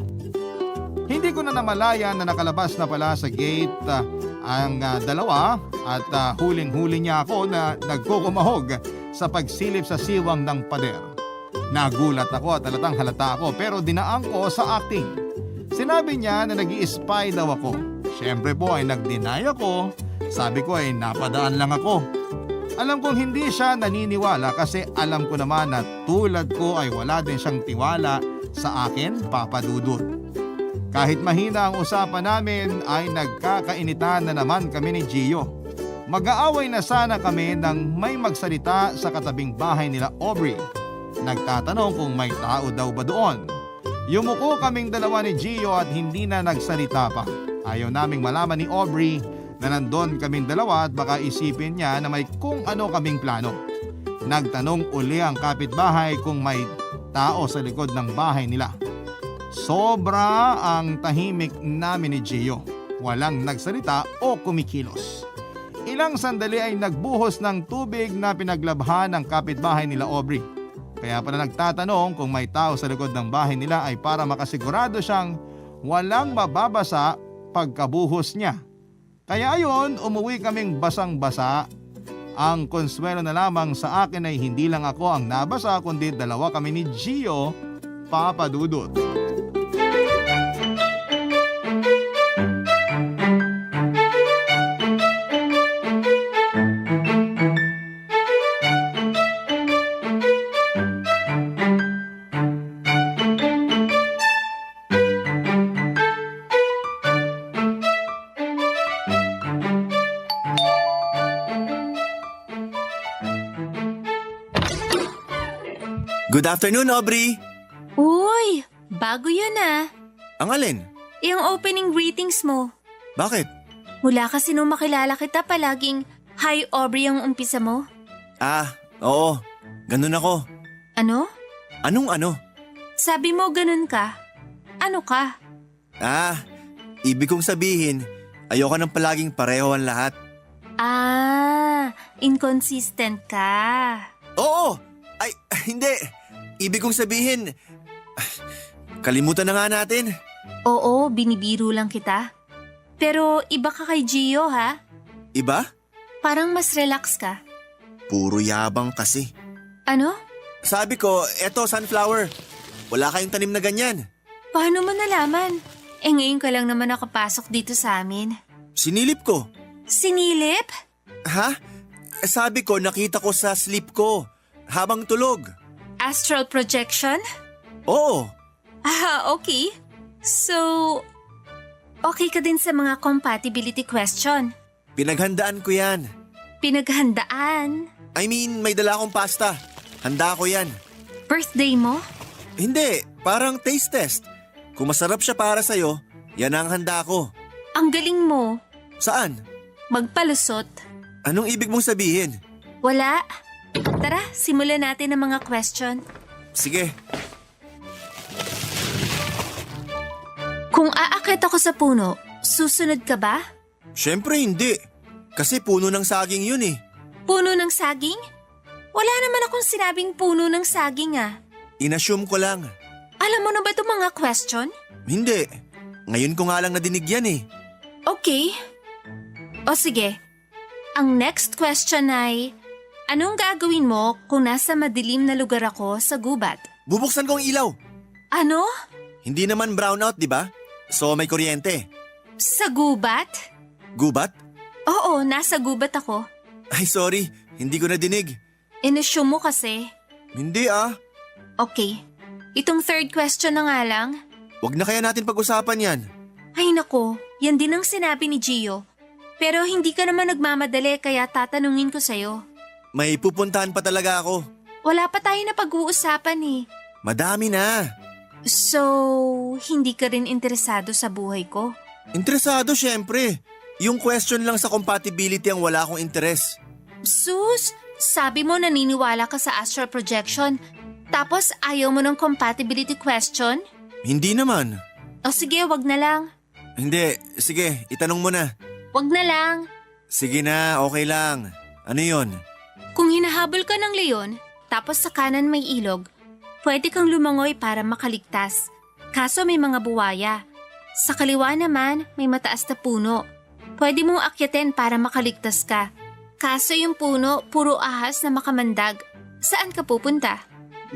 Hindi ko na namalayan na nakalabas na pala sa gate ang dalawa at huling-huli niya ako na nagkukumahog sa pagsilip sa siwang ng pader. Nagulat ako at halatang halata ako pero dinaan ko sa acting. Sinabi niya na nag-i-spy daw ako. Siyempre po ay nag-deny ako. Sabi ko ay napadaan lang ako. Alam kong hindi siya naniniwala kasi alam ko naman na tulad ko ay wala din siyang tiwala sa akin, Papa Dudut. Kahit mahina ang usapan namin ay nagkakainitan na naman kami ni Gio. Mag-aaway na sana kami nang may magsalita sa katabing bahay nila Aubrey. Nagtatanong kung may tao daw ba doon. Yumuko kaming dalawa ni Gio at hindi na nagsalita pa. Ayaw naming malaman ni Aubrey na nandun kaming dalawa at baka isipin niya na may kung ano kaming plano. Nagtanong uli ang kapitbahay kung may tao sa likod ng bahay nila. Sobra ang tahimik namin ni Gio. Walang nagsalita o kumikilos. Ilang sandali ay nagbuhos ng tubig na pinaglabhan ng kapitbahay nila Aubrey. Kaya pala nagtatanong kung may tao sa likod ng bahay nila ay para makasigurado siyang walang mababasa pagkabuhos niya. Kaya ayon, umuwi kaming basang-basa. Ang konsuelo na lamang sa akin ay hindi lang ako ang nabasa kundi dalawa kami ni Gio, Papa Dudut. Good afternoon, Aubrey! Uy, bago yun ah. Ang alin? Yung opening greetings mo. Bakit? Mula kasi nung makilala kita palaging, Hi Aubrey ang umpisa mo. Oo. Ganun ako. Ano? Anong ano? Sabi mo ganun ka. Ano ka? Ibig kong sabihin, ayoko nang palaging pareho ang lahat. Inconsistent ka. Oo! Ay, hindi. Ibig kong sabihin, kalimutan na nga natin. Oo, binibiro lang kita. Pero iba ka kay Gio ha? Iba? Parang mas relax ka. Puro yabang kasi. Ano? Sabi ko, eto sunflower. Wala kayong tanim na ganyan. Paano mo nalaman? Ngayon ka lang naman nakapasok dito sa amin. Sinilip ko. Sinilip? Ha? Sabi ko, nakita ko sa sleep ko. Habang tulog. Astral projection? Oo. Okay. So, okay ka din sa mga compatibility question? Pinaghandaan ko yan. Pinaghandaan? I mean, may dala akong pasta. Handa ko yan. Birthday mo? Hindi, parang taste test. Kung masarap siya para sa'yo, yan ang handa ko. Ang galing mo. Saan? Magpalusot. Anong ibig mong sabihin? Wala. Tara, simulan natin ang mga question. Sige. Kung aakit ako sa puno, susunod ka ba? Siyempre hindi. Kasi puno ng saging yun eh. Puno ng saging? Wala naman akong sinabing puno ng saging ah. Inassume ko lang. Alam mo na ba itong mga question? Hindi. Ngayon ko nga lang nadinig yan eh. Okay. O sige. Ang next question ay, anong gagawin mo kung nasa madilim na lugar ako sa gubat? Bubuksan ko ang ilaw. Ano? Hindi naman brownout, di ba? So may kuryente. Sa gubat? Gubat? Oo, nasa gubat ako. Ay sorry, hindi ko nadinig. Inassume mo kasi. Hindi ah. Okay. Itong third question na nga lang. Wag na kaya natin pag-usapan yan. Ay nako, yan din ang sinabi ni Gio. Pero hindi ka naman nagmamadali kaya tatanungin ko sa'yo. May pupuntahan pa talaga ako. Wala pa tayo na pag-uusapan eh. Madami na. So, hindi ka rin interesado sa buhay ko? Interesado syempre. Yung question lang sa compatibility ang wala akong interes. Sus, sabi mo naniniwala ka sa astral projection. Tapos ayaw mo ng compatibility question? Hindi naman. O sige, wag na lang. Hindi, sige, itanong mo na. Wag na lang. Sige na, okay lang. Ano yon? Kung hinahabol ka ng leon, tapos sa kanan may ilog, pwede kang lumangoy para makaligtas. Kaso may mga buwaya. Sa kaliwa naman, may mataas na puno. Pwede mong akyatin para makaligtas ka. Kaso yung puno, puro ahas na makamandag. Saan ka pupunta?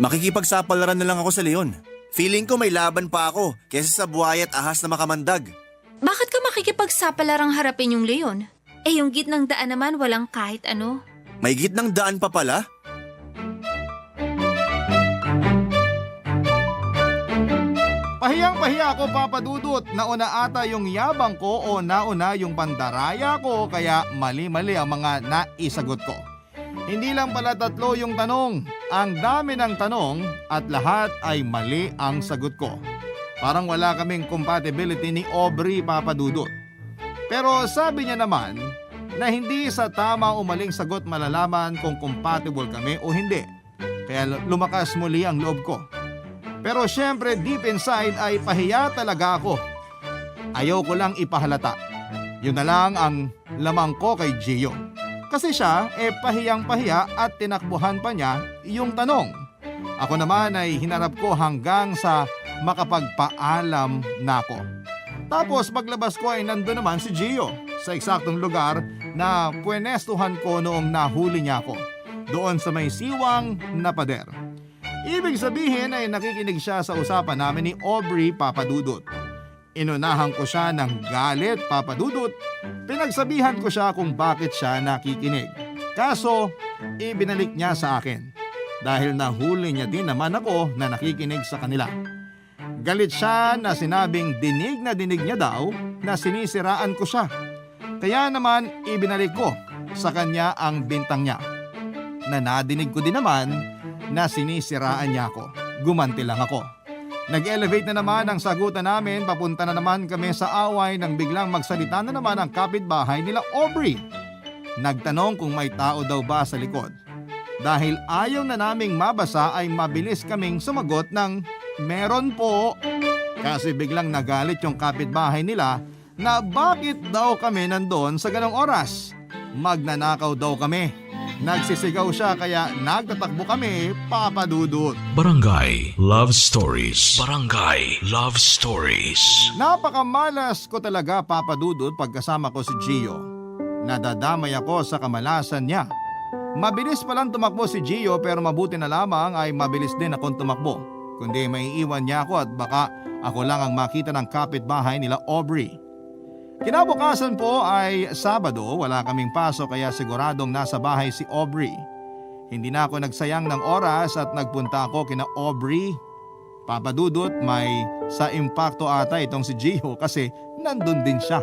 Makikipagsapalaran na lang ako sa leon. Feeling ko may laban pa ako kesa sa buhay at ahas na makamandag. Bakit ka makikipagsapalarang harapin yung leon? Eh yung gitnang daan naman walang kahit ano. May gitnang daan pa pala? Pahiyang-pahiya ako, Papa Dudut. Nauna ata yung yabang ko o nauna yung pandaraya ko kaya mali-mali ang mga naisagot ko. Hindi lang pala 3 yung tanong. Ang dami ng tanong at lahat ay mali ang sagot ko. Parang wala kaming compatibility ni Aubrey, Papa Dudut. Pero sabi niya naman na hindi sa tama o maling sagot malalaman kung compatible kami o hindi. Kaya lumakas muli ang loob ko. Pero syempre deep inside ay pahiya talaga ako. Ayaw ko lang ipahalata. Yun na lang ang lamang ko kay Gio. Kasi siya pahiyang pahiya at tinakbuhan pa niya yung tanong. Ako naman ay hinarap ko hanggang sa makapagpaalam na ako. Tapos paglabas ko ay nandun naman si Gio sa eksaktong lugar na pwenestuhan ko noong nahuli niya ako. Doon sa may siwang na pader. Ibig sabihin ay nakikinig siya sa usapan namin ni Aubrey, Papa Dudut. Inunahan ko siya ng galit, Papa Dudut. Pinagsabihan ko siya kung bakit siya nakikinig. Kaso, ibinalik niya sa akin. Dahil nahuli niya din naman ako na nakikinig sa kanila. Galit siya na sinabing dinig na dinig niya daw na sinisiraan ko siya. Kaya naman ibinalik ko sa kanya ang bintang niya. Na nadinig ko din naman na sinisiraan niya ako. Gumanti lang ako. Nag-elevate na naman ang sagutan namin, papunta na naman kami sa away nang biglang magsalita na naman ang kapitbahay nila Aubrey. Nagtanong kung may tao daw ba sa likod. Dahil ayaw na naming mabasa ay mabilis kaming sumagot ng meron po. Kasi biglang nagalit yung kapitbahay nila na bakit daw kami nandoon sa ganong oras. Magnanakaw daw kami. Nagsisigaw siya kaya nagtatakbo kami, Papa Dudut. Barangay Love Stories. Barangay Love Stories. Napakamalas ko talaga, Papa Dudut, pagkasama ko si Gio. Nadadamay ako sa kamalasan niya. Mabilis palang tumakbo si Gio pero mabuti na lamang ay mabilis din akong tumakbo. Kundi maiiwan niya ako at baka ako lang ang makita ng kapitbahay nila Aubrey. Kinabukasan po ay Sabado, wala kaming pasok kaya siguradong nasa bahay si Aubrey. Hindi na ako nagsayang ng oras at nagpunta ako kina Aubrey. Papa Dudut, may sa impacto ata itong si Gio kasi nandun din siya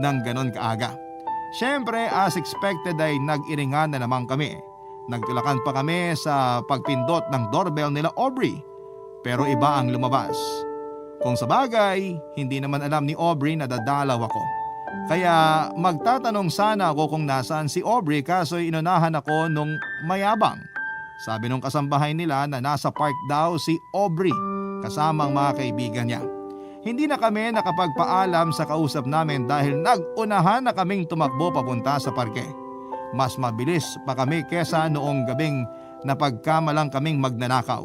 ng ganon kaaga. Siyempre as expected ay nag-iringan na naman kami. Nagtulakan pa kami sa pagpindot ng doorbell nila Aubrey. Pero iba ang lumabas. Kung sa bagay, hindi naman alam ni Aubrey na dadalaw ako. Kaya magtatanong sana ako kung nasaan si Aubrey kaso inunahan ako nung mayabang. Sabi nung kasambahay nila na nasa park daw si Aubrey kasama ang mga kaibigan niya. Hindi na kami nakapagpaalam sa kausap namin dahil nag-unahan na kaming tumakbo papunta sa parke. Mas mabilis pa kami kesa noong gabing napagkamalang kaming magnanakaw.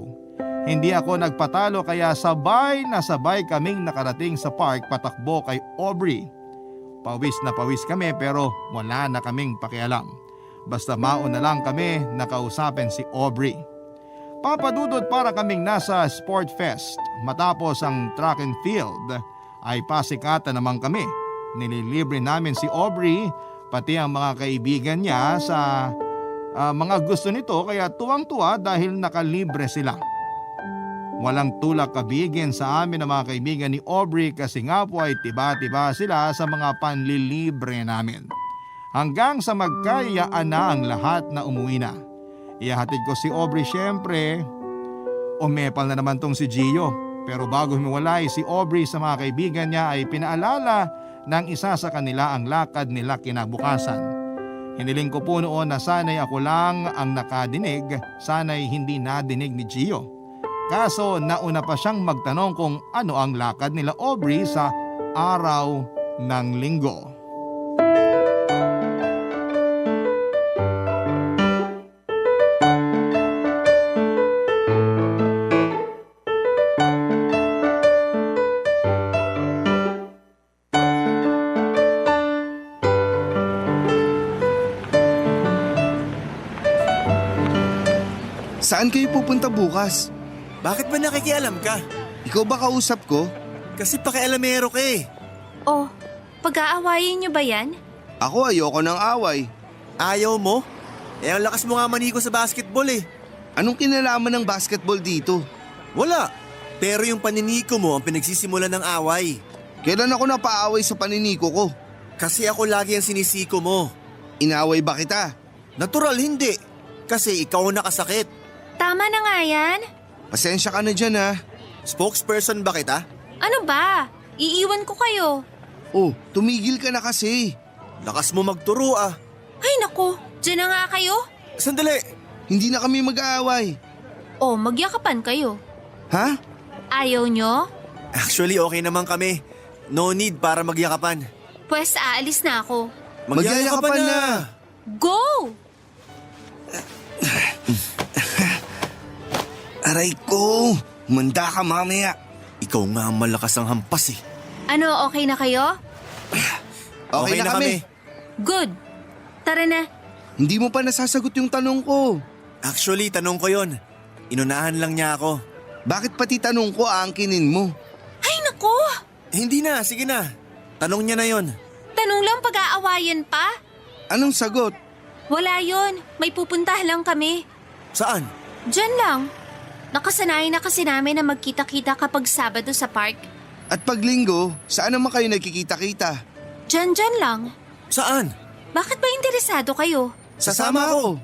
Hindi ako nagpatalo kaya sabay na sabay kaming nakarating sa park patakbo kay Aubrey. Pawis na pawis kami pero wala na kaming pakialam. Basta mauna lang kami nakausapin si Aubrey. Papa Dudut, para kaming nasa Sport Fest. Matapos ang track and field ay pasikatan naman kami. Nililibre namin si Aubrey pati ang mga kaibigan niya sa mga gusto nito kaya tuwang-tuwa dahil nakalibre sila. Walang tulak kabigin sa amin ng mga kaibigan ni Aubrey kasi nga po ay tiba-tiba sila sa mga panlilibre namin. Hanggang sa magkayaan na ang lahat na umuwi na. Ihahatid ko si Aubrey syempre. Umepal na naman tong si Gio. Pero bago humiwalay si Aubrey sa mga kaibigan niya ay pinaalala ng isa sa kanila ang lakad nila kinabukasan. Hiniling ko po noon na sana'y ako lang ang nakadinig, sana'y hindi nadinig ni Gio. Kaso nauna pa siyang magtanong kung ano ang lakad nila Aubrey sa araw ng linggo. Saan kayo pupunta bukas? Bakit ba nakikialam ka? Ikaw ba kausap ko? Kasi pakialamero ka eh. Oh, pag-aawayin niyo ba yan? Ako ayoko ng away. Ayaw mo? Eh ang lakas mo nga maniko sa basketball eh. Anong kinalaman ng basketball dito? Wala. Pero yung paniniko mo ang pinagsisimula ng away. Kailan ako napaaway sa paniniko ko? Kasi ako lagi ang sinisiko mo. Inaway ba kita? Natural hindi. Kasi ikaw ang nakasakit. Tama na nga yan. Pasensya ka na dyan ha. Spokesperson ba kita? Ano ba? Iiwan ko kayo. Oh, tumigil ka na kasi. Lakas mo magturo ah. Ay nako, dyan na nga kayo. Sandali. Hindi na kami mag-aaway. Oh, magyakapan kayo. Ha? Ayaw nyo? Actually okay naman kami. No need para magyakapan. Pwes aalis na ako. Magyayakapan na. Go! Aray ko, manda ka mamaya. Ikaw nga ang malakas ang hampas eh. Ano, okay na kayo? Okay na kami. Good. Tara na. Hindi mo pa nasasagot yung tanong ko. Actually, tanong ko yon. Inunahan lang niya ako. Bakit pati tanong ko aangkinin mo? Ay nako! Hindi na, sige na. Tanong niya na yon. Tanong lang pag-aawayan pa? Anong sagot? Wala yon. May pupunta lang kami. Saan? Diyan lang. Nakasanayan na kasi namin na magkita-kita kapag Sabado sa park. At pag linggo, saan naman kayo nagkikita-kita? Diyan lang. Saan? Bakit ba interesado kayo? Sasama ako.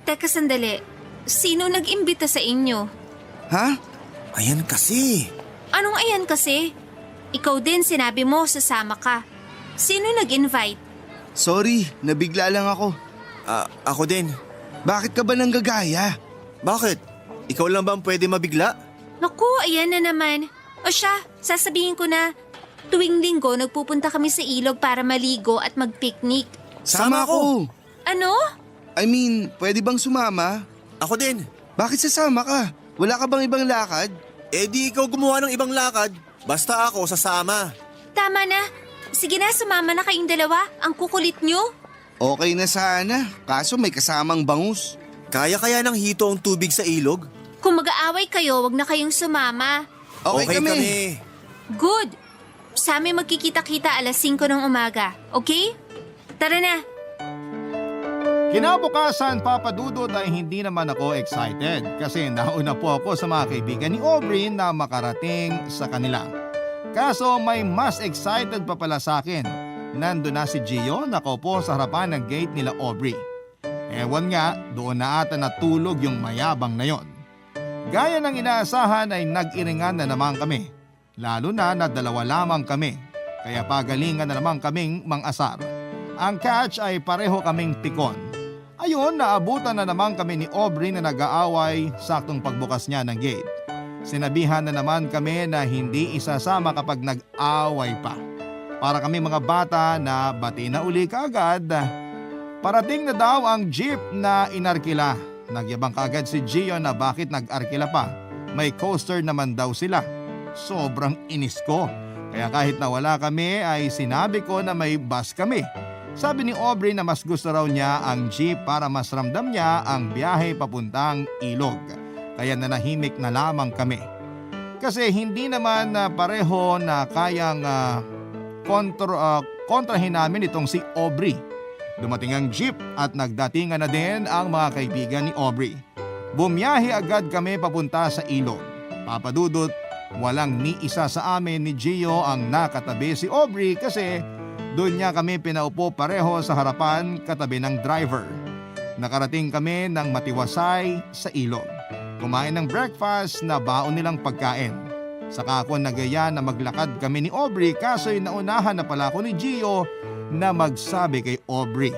Teka sandali. Sino nag-imbita sa inyo? Ha? Ayan kasi. Anong ayan kasi? Ikaw din sinabi mo sasama ka. Sino nag-invite? Sorry, nabigla lang ako. Ako din. Bakit ka ba nanggagaya? Bakit? Ikaw lang ba ang pwede mabigla? Naku, ayan na naman. O siya, sasabihin ko na. Tuwing linggo, nagpupunta kami sa ilog para maligo at mag-picnic. Sama ako. Ano? I mean, pwede bang sumama? Ako din. Bakit sasama ka? Wala ka bang ibang lakad? Eh di ikaw gumawa ng ibang lakad. Basta ako sasama. Tama na. Sige na, sumama na kayong dalawa. Ang kukulit nyo. Okay na sana, kaso may kasamang bangus. Kaya ng hito ang tubig sa ilog? Kung mag-aaway kayo, wag na kayong sumama. Okay kami. Good. Sa amin magkikita-kita alas 5 ng umaga. Okay? Tara na. Kinabukasan, Papa Dudut, ay hindi naman ako excited kasi nauna po ako sa mga kaibigan ni Aubrey na makarating sa kanila. Kaso may mas excited pa pala sa akin. Nandun na si Gio, nakaupo sa harapan ng gate nila Aubrey. Ewan nga, doon na ata natulog yung mayabang na yon. Gaya ng inaasahan ay nag-iringan na naman kami. Lalo na dalawa lamang kami. Kaya pagalingan na naman kaming mang-asar. Ang catch ay pareho kaming pikon. Ayun, naabutan na naman kami ni Aubrey na nag-aaway saktong pagbukas niya ng gate. Sinabihan na naman kami na hindi isasama kapag nag-away pa. Para kami mga bata na bati na uli kaagad. Parating na daw ang jeep na inarkila. Nagyabang kaagad si Gio na bakit nag-arkila pa. May coaster naman daw sila. Sobrang inis ko. Kaya kahit na wala kami ay sinabi ko na may bus kami. Sabi ni Aubrey na mas gusto raw niya ang jeep para mas ramdam niya ang biyahe papuntang ilog. Kaya nanahimik na lamang kami. Kasi hindi naman pareho na kayang kontrahin namin itong si Aubrey. Dumating ang jeep at nagdatingan na din ang mga kaibigan ni Aubrey. Bumiyahe agad kami papunta sa ilog. Papa Dudut, walang ni isa sa amin ni Gio ang nakatabi si Aubrey kasi doon niya kami pinaupo pareho sa harapan katabi ng driver. Nakarating kami ng matiwasay sa ilog. Kumain ng breakfast na baon nilang pagkain. Saka ako nagaya na maglakad kami ni Aubrey kaso'y naunahan na pala ako ni Gio na magsabi kay Aubrey.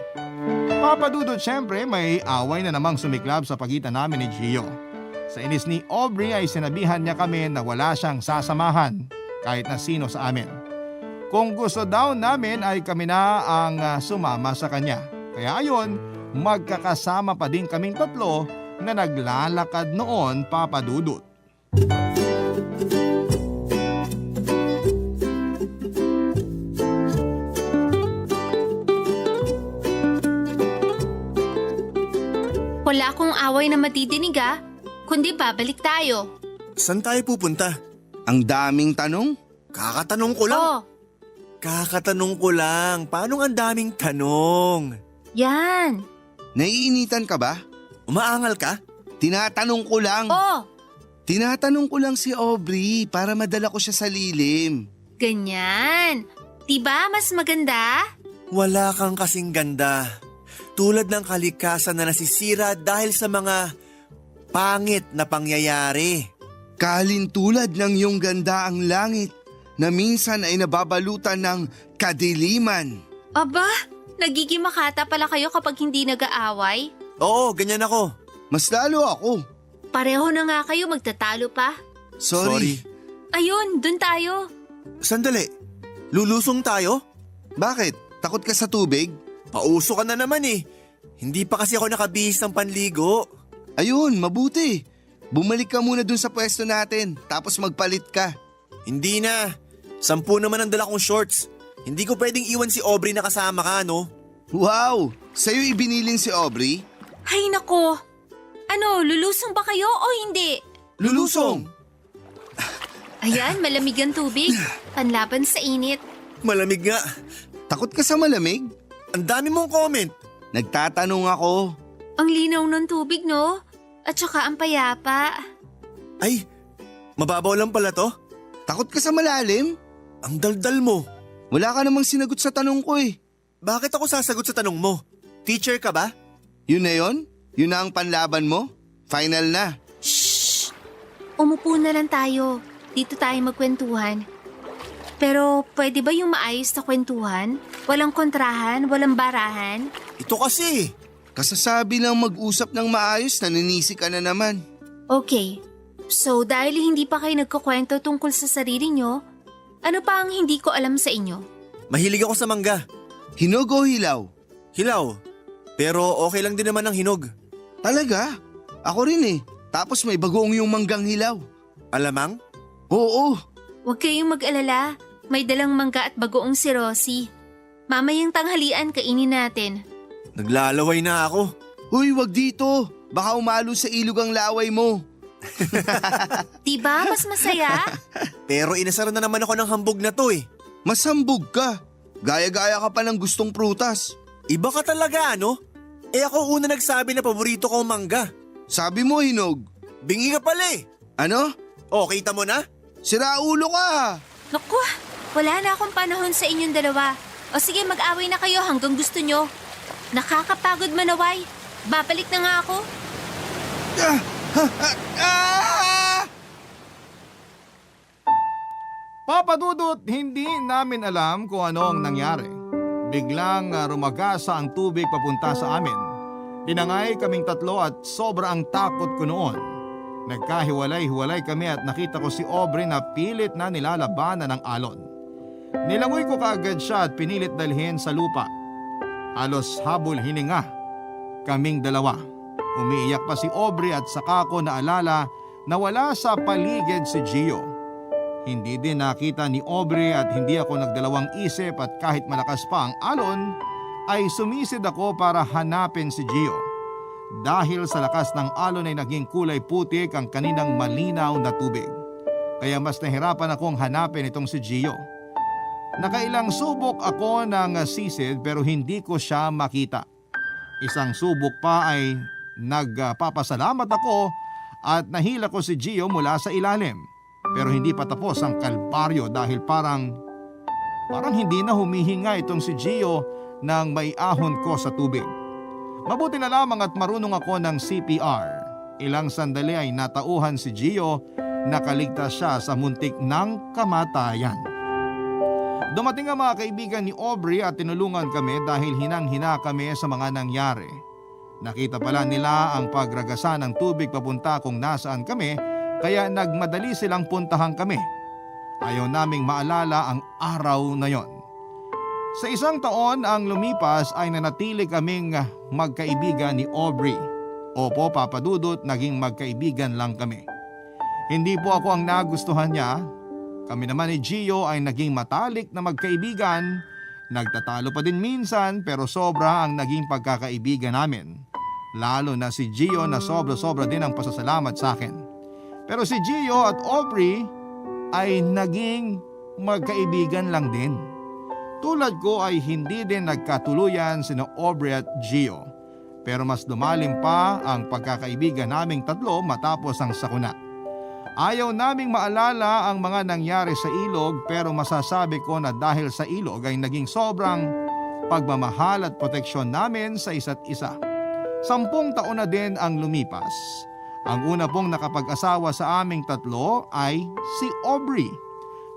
Papa Dudut, syempre may away na namang sumiklab sa pagitan namin ni Gio. Sa inis ni Aubrey ay sinabihan niya kami na wala siyang sasamahan kahit na sino sa amin. Kung gusto daw namin ay kami na ang sumama sa kanya. Kaya ayon, magkakasama pa din kaming tatlo na naglalakad noon, Papa Dudut. Wala akong away na matidinig ah. kundi babalik tayo. Saan tayo pupunta? Ang daming tanong. Kakatanong ko lang. Oh, Kakatanong ko lang. Paano ang daming tanong? yan. Naiinitan ka ba? Umaangal ka? Tinatanong ko lang. Oh, Tinatanong ko lang si Aubrey para madala ko siya sa lilim. ganyan. Diba mas maganda? Wala kang kasing ganda. Tulad ng kalikasan na nasisira dahil sa mga pangit na pangyayari. Kalintulad ng iyong ganda ang langit na minsan ay nababalutan ng kadiliman. Aba, nagiging makata pala kayo kapag hindi nag-aaway? Oo, ganyan ako. Mas lalo ako. Pareho na nga kayo, magtatalo pa. Sorry. Ayun, dun tayo. Sandali. Lulusong tayo? Bakit? Takot ka sa tubig? Pauso ka na naman eh. Hindi pa kasi ako nakabihis ng panligo. Ayun, mabuti. Bumalik ka muna dun sa pwesto natin, tapos magpalit ka. Hindi na. 10 naman ang dala kong shorts. Hindi ko pwedeng iwan si Aubrey na kasama ka, no? Wow! Sa'yo ibinilin si Aubrey? Ay nako. Ano, lulusong ba kayo o hindi? Lulusong! Ayan, malamig ang tubig. Panlaban sa init. Malamig nga. Takot ka sa malamig? Ang dami mong comment. Nagtatanong ako. Ang linaw ng tubig, no? At saka ang payapa. Ay, mababaw lang pala to. Takot ka sa malalim? Ang daldal mo. Wala ka namang sinagot sa tanong ko eh. Bakit ako sasagot sa tanong mo? Teacher ka ba? Yun na yun? Yun na ang panlaban mo? Final na. Shh! Umupo na lang tayo. Dito tayo magkwentuhan. Pero pwede ba yung maayos na kwentuhan? Walang kontrahan, walang barahan? Ito kasi. Kasasabi lang mag-usap ng maayos, naninisi ka na naman. Okay. So dahil hindi pa kayo nagkukwento tungkol sa sarili nyo, ano pa ang hindi ko alam sa inyo? Mahilig ako sa mangga. Hinog o hilaw? Hilaw. Pero okay lang din naman ang hinog. Talaga? Ako rin eh. Tapos may bagoong yung manggang hilaw. Alamang? Oo. Huwag kayong mag-alala. May dalang mangga at bagoong si Rosie. Mamayang tanghalian kainin natin. Naglalaway na ako. Huy, wag dito. Baka umalo sa ilog ang laway mo. Diba mas masaya? Pero inasara na naman ako ng hambog na to eh. Masambog ka. Gaya-gaya ka pa ng gustong prutas. Iba ka talaga, ano? Ako una nagsabi na paborito ko ang mangga. Sabi mo hinog. Bingi ka pala eh. Ano? O, kita mo na? Sira ulo ka. Naku, wala na akong panahon sa inyong dalawa. O sige, mag-away na kayo hanggang gusto nyo. Nakakapagod manaway. Babalik na nga ako. Papadudot, hindi namin alam kung ano ang nangyari. Biglang rumagasa ang tubig papunta sa amin. Tinangay kaming tatlo at sobrang takot ko noon. Nagkahiwalay-hiwalay kami at nakita ko si Aubrey na pilit na nilalabanan ng alon. Nilangoy ko kaagad siya at pinilit dalhin sa lupa. Halos habol hininga kaming dalawa. Umiiyak pa si Aubrey at saka ko naalala na wala sa paligid si Gio. Hindi din nakita ni Aubrey at hindi ako nagdalawang isip at kahit malakas pa ang alon, ay sumisid ako para hanapin si Gio. Dahil sa lakas ng alon ay naging kulay putik ang kaninang malinaw na tubig. Kaya mas nahirapan akong hanapin itong si Gio. Nakailang subok ako ng sisid pero hindi ko siya makita. Isang subok pa ay nagpapasalamat ako at nahila ko si Gio mula sa ilalim. Pero hindi pa tapos ang kalbaryo dahil parang hindi na humihinga itong si Gio nang maiahon ko sa tubig. Mabuti na lamang at marunong ako ng CPR. Ilang sandali ay natauhan si Gio, nakaligtas siya sa muntik ng kamatayan. Dumating ang mga kaibigan ni Aubrey at tinulungan kami dahil hinang-hina kami sa mga nangyari. Nakita pala nila ang pagragasa ng tubig papunta kung nasaan kami, kaya nagmadali silang puntahan kami. Ayaw naming maalala ang araw na yon. Sa isang taon ang lumipas ay nanatili kaming magkaibigan ni Aubrey. Opo, Papadudot, naging magkaibigan lang kami. Hindi po ako ang nagustuhan niya. Kami naman ni Gio ay naging matalik na magkaibigan. Nagtatalo pa din minsan pero sobra ang naging pagkakaibigan namin. Lalo na si Gio na sobra-sobra din ang pasasalamat sa akin. Pero si Gio at Aubrey ay naging magkaibigan lang din. Tulad ko ay hindi din nagkatuluyan sina Aubrey at Gio. Pero mas lumalim pa ang pagkakaibigan naming tatlo matapos ang sakuna. Ayaw naming maalala ang mga nangyari sa ilog pero masasabi ko na dahil sa ilog ay naging sobrang pagmamahal at proteksyon namin sa isa't isa. 10 taon na din ang lumipas. Ang una pong nakapag-asawa sa aming tatlo ay si Aubrey.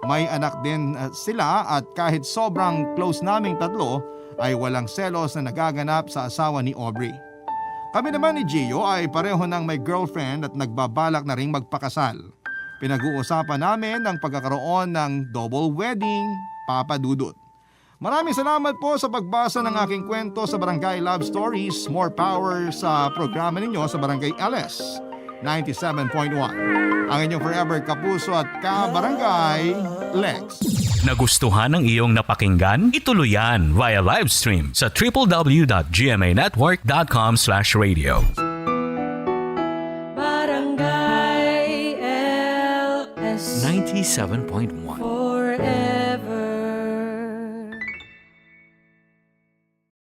May anak din sila at kahit sobrang close naming tatlo ay walang selos na nagaganap sa asawa ni Aubrey. Kami naman ni Gio ay pareho ng may girlfriend at nagbabalak na ring magpakasal. Pinag-uusapan namin ang pagkakaroon ng double wedding, Papa Dudut. Maraming salamat po sa pagbasa ng aking kwento sa Barangay Love Stories. More power sa programa ninyo sa Barangay LS 97.1. Ang inyong forever kapuso at ka-barangay, Lex. Nagustuhan ng iyong napakinggan? Ituloy yan via live stream sa www.gmanetwork.com/radio. Barangay LS 97.1 forever.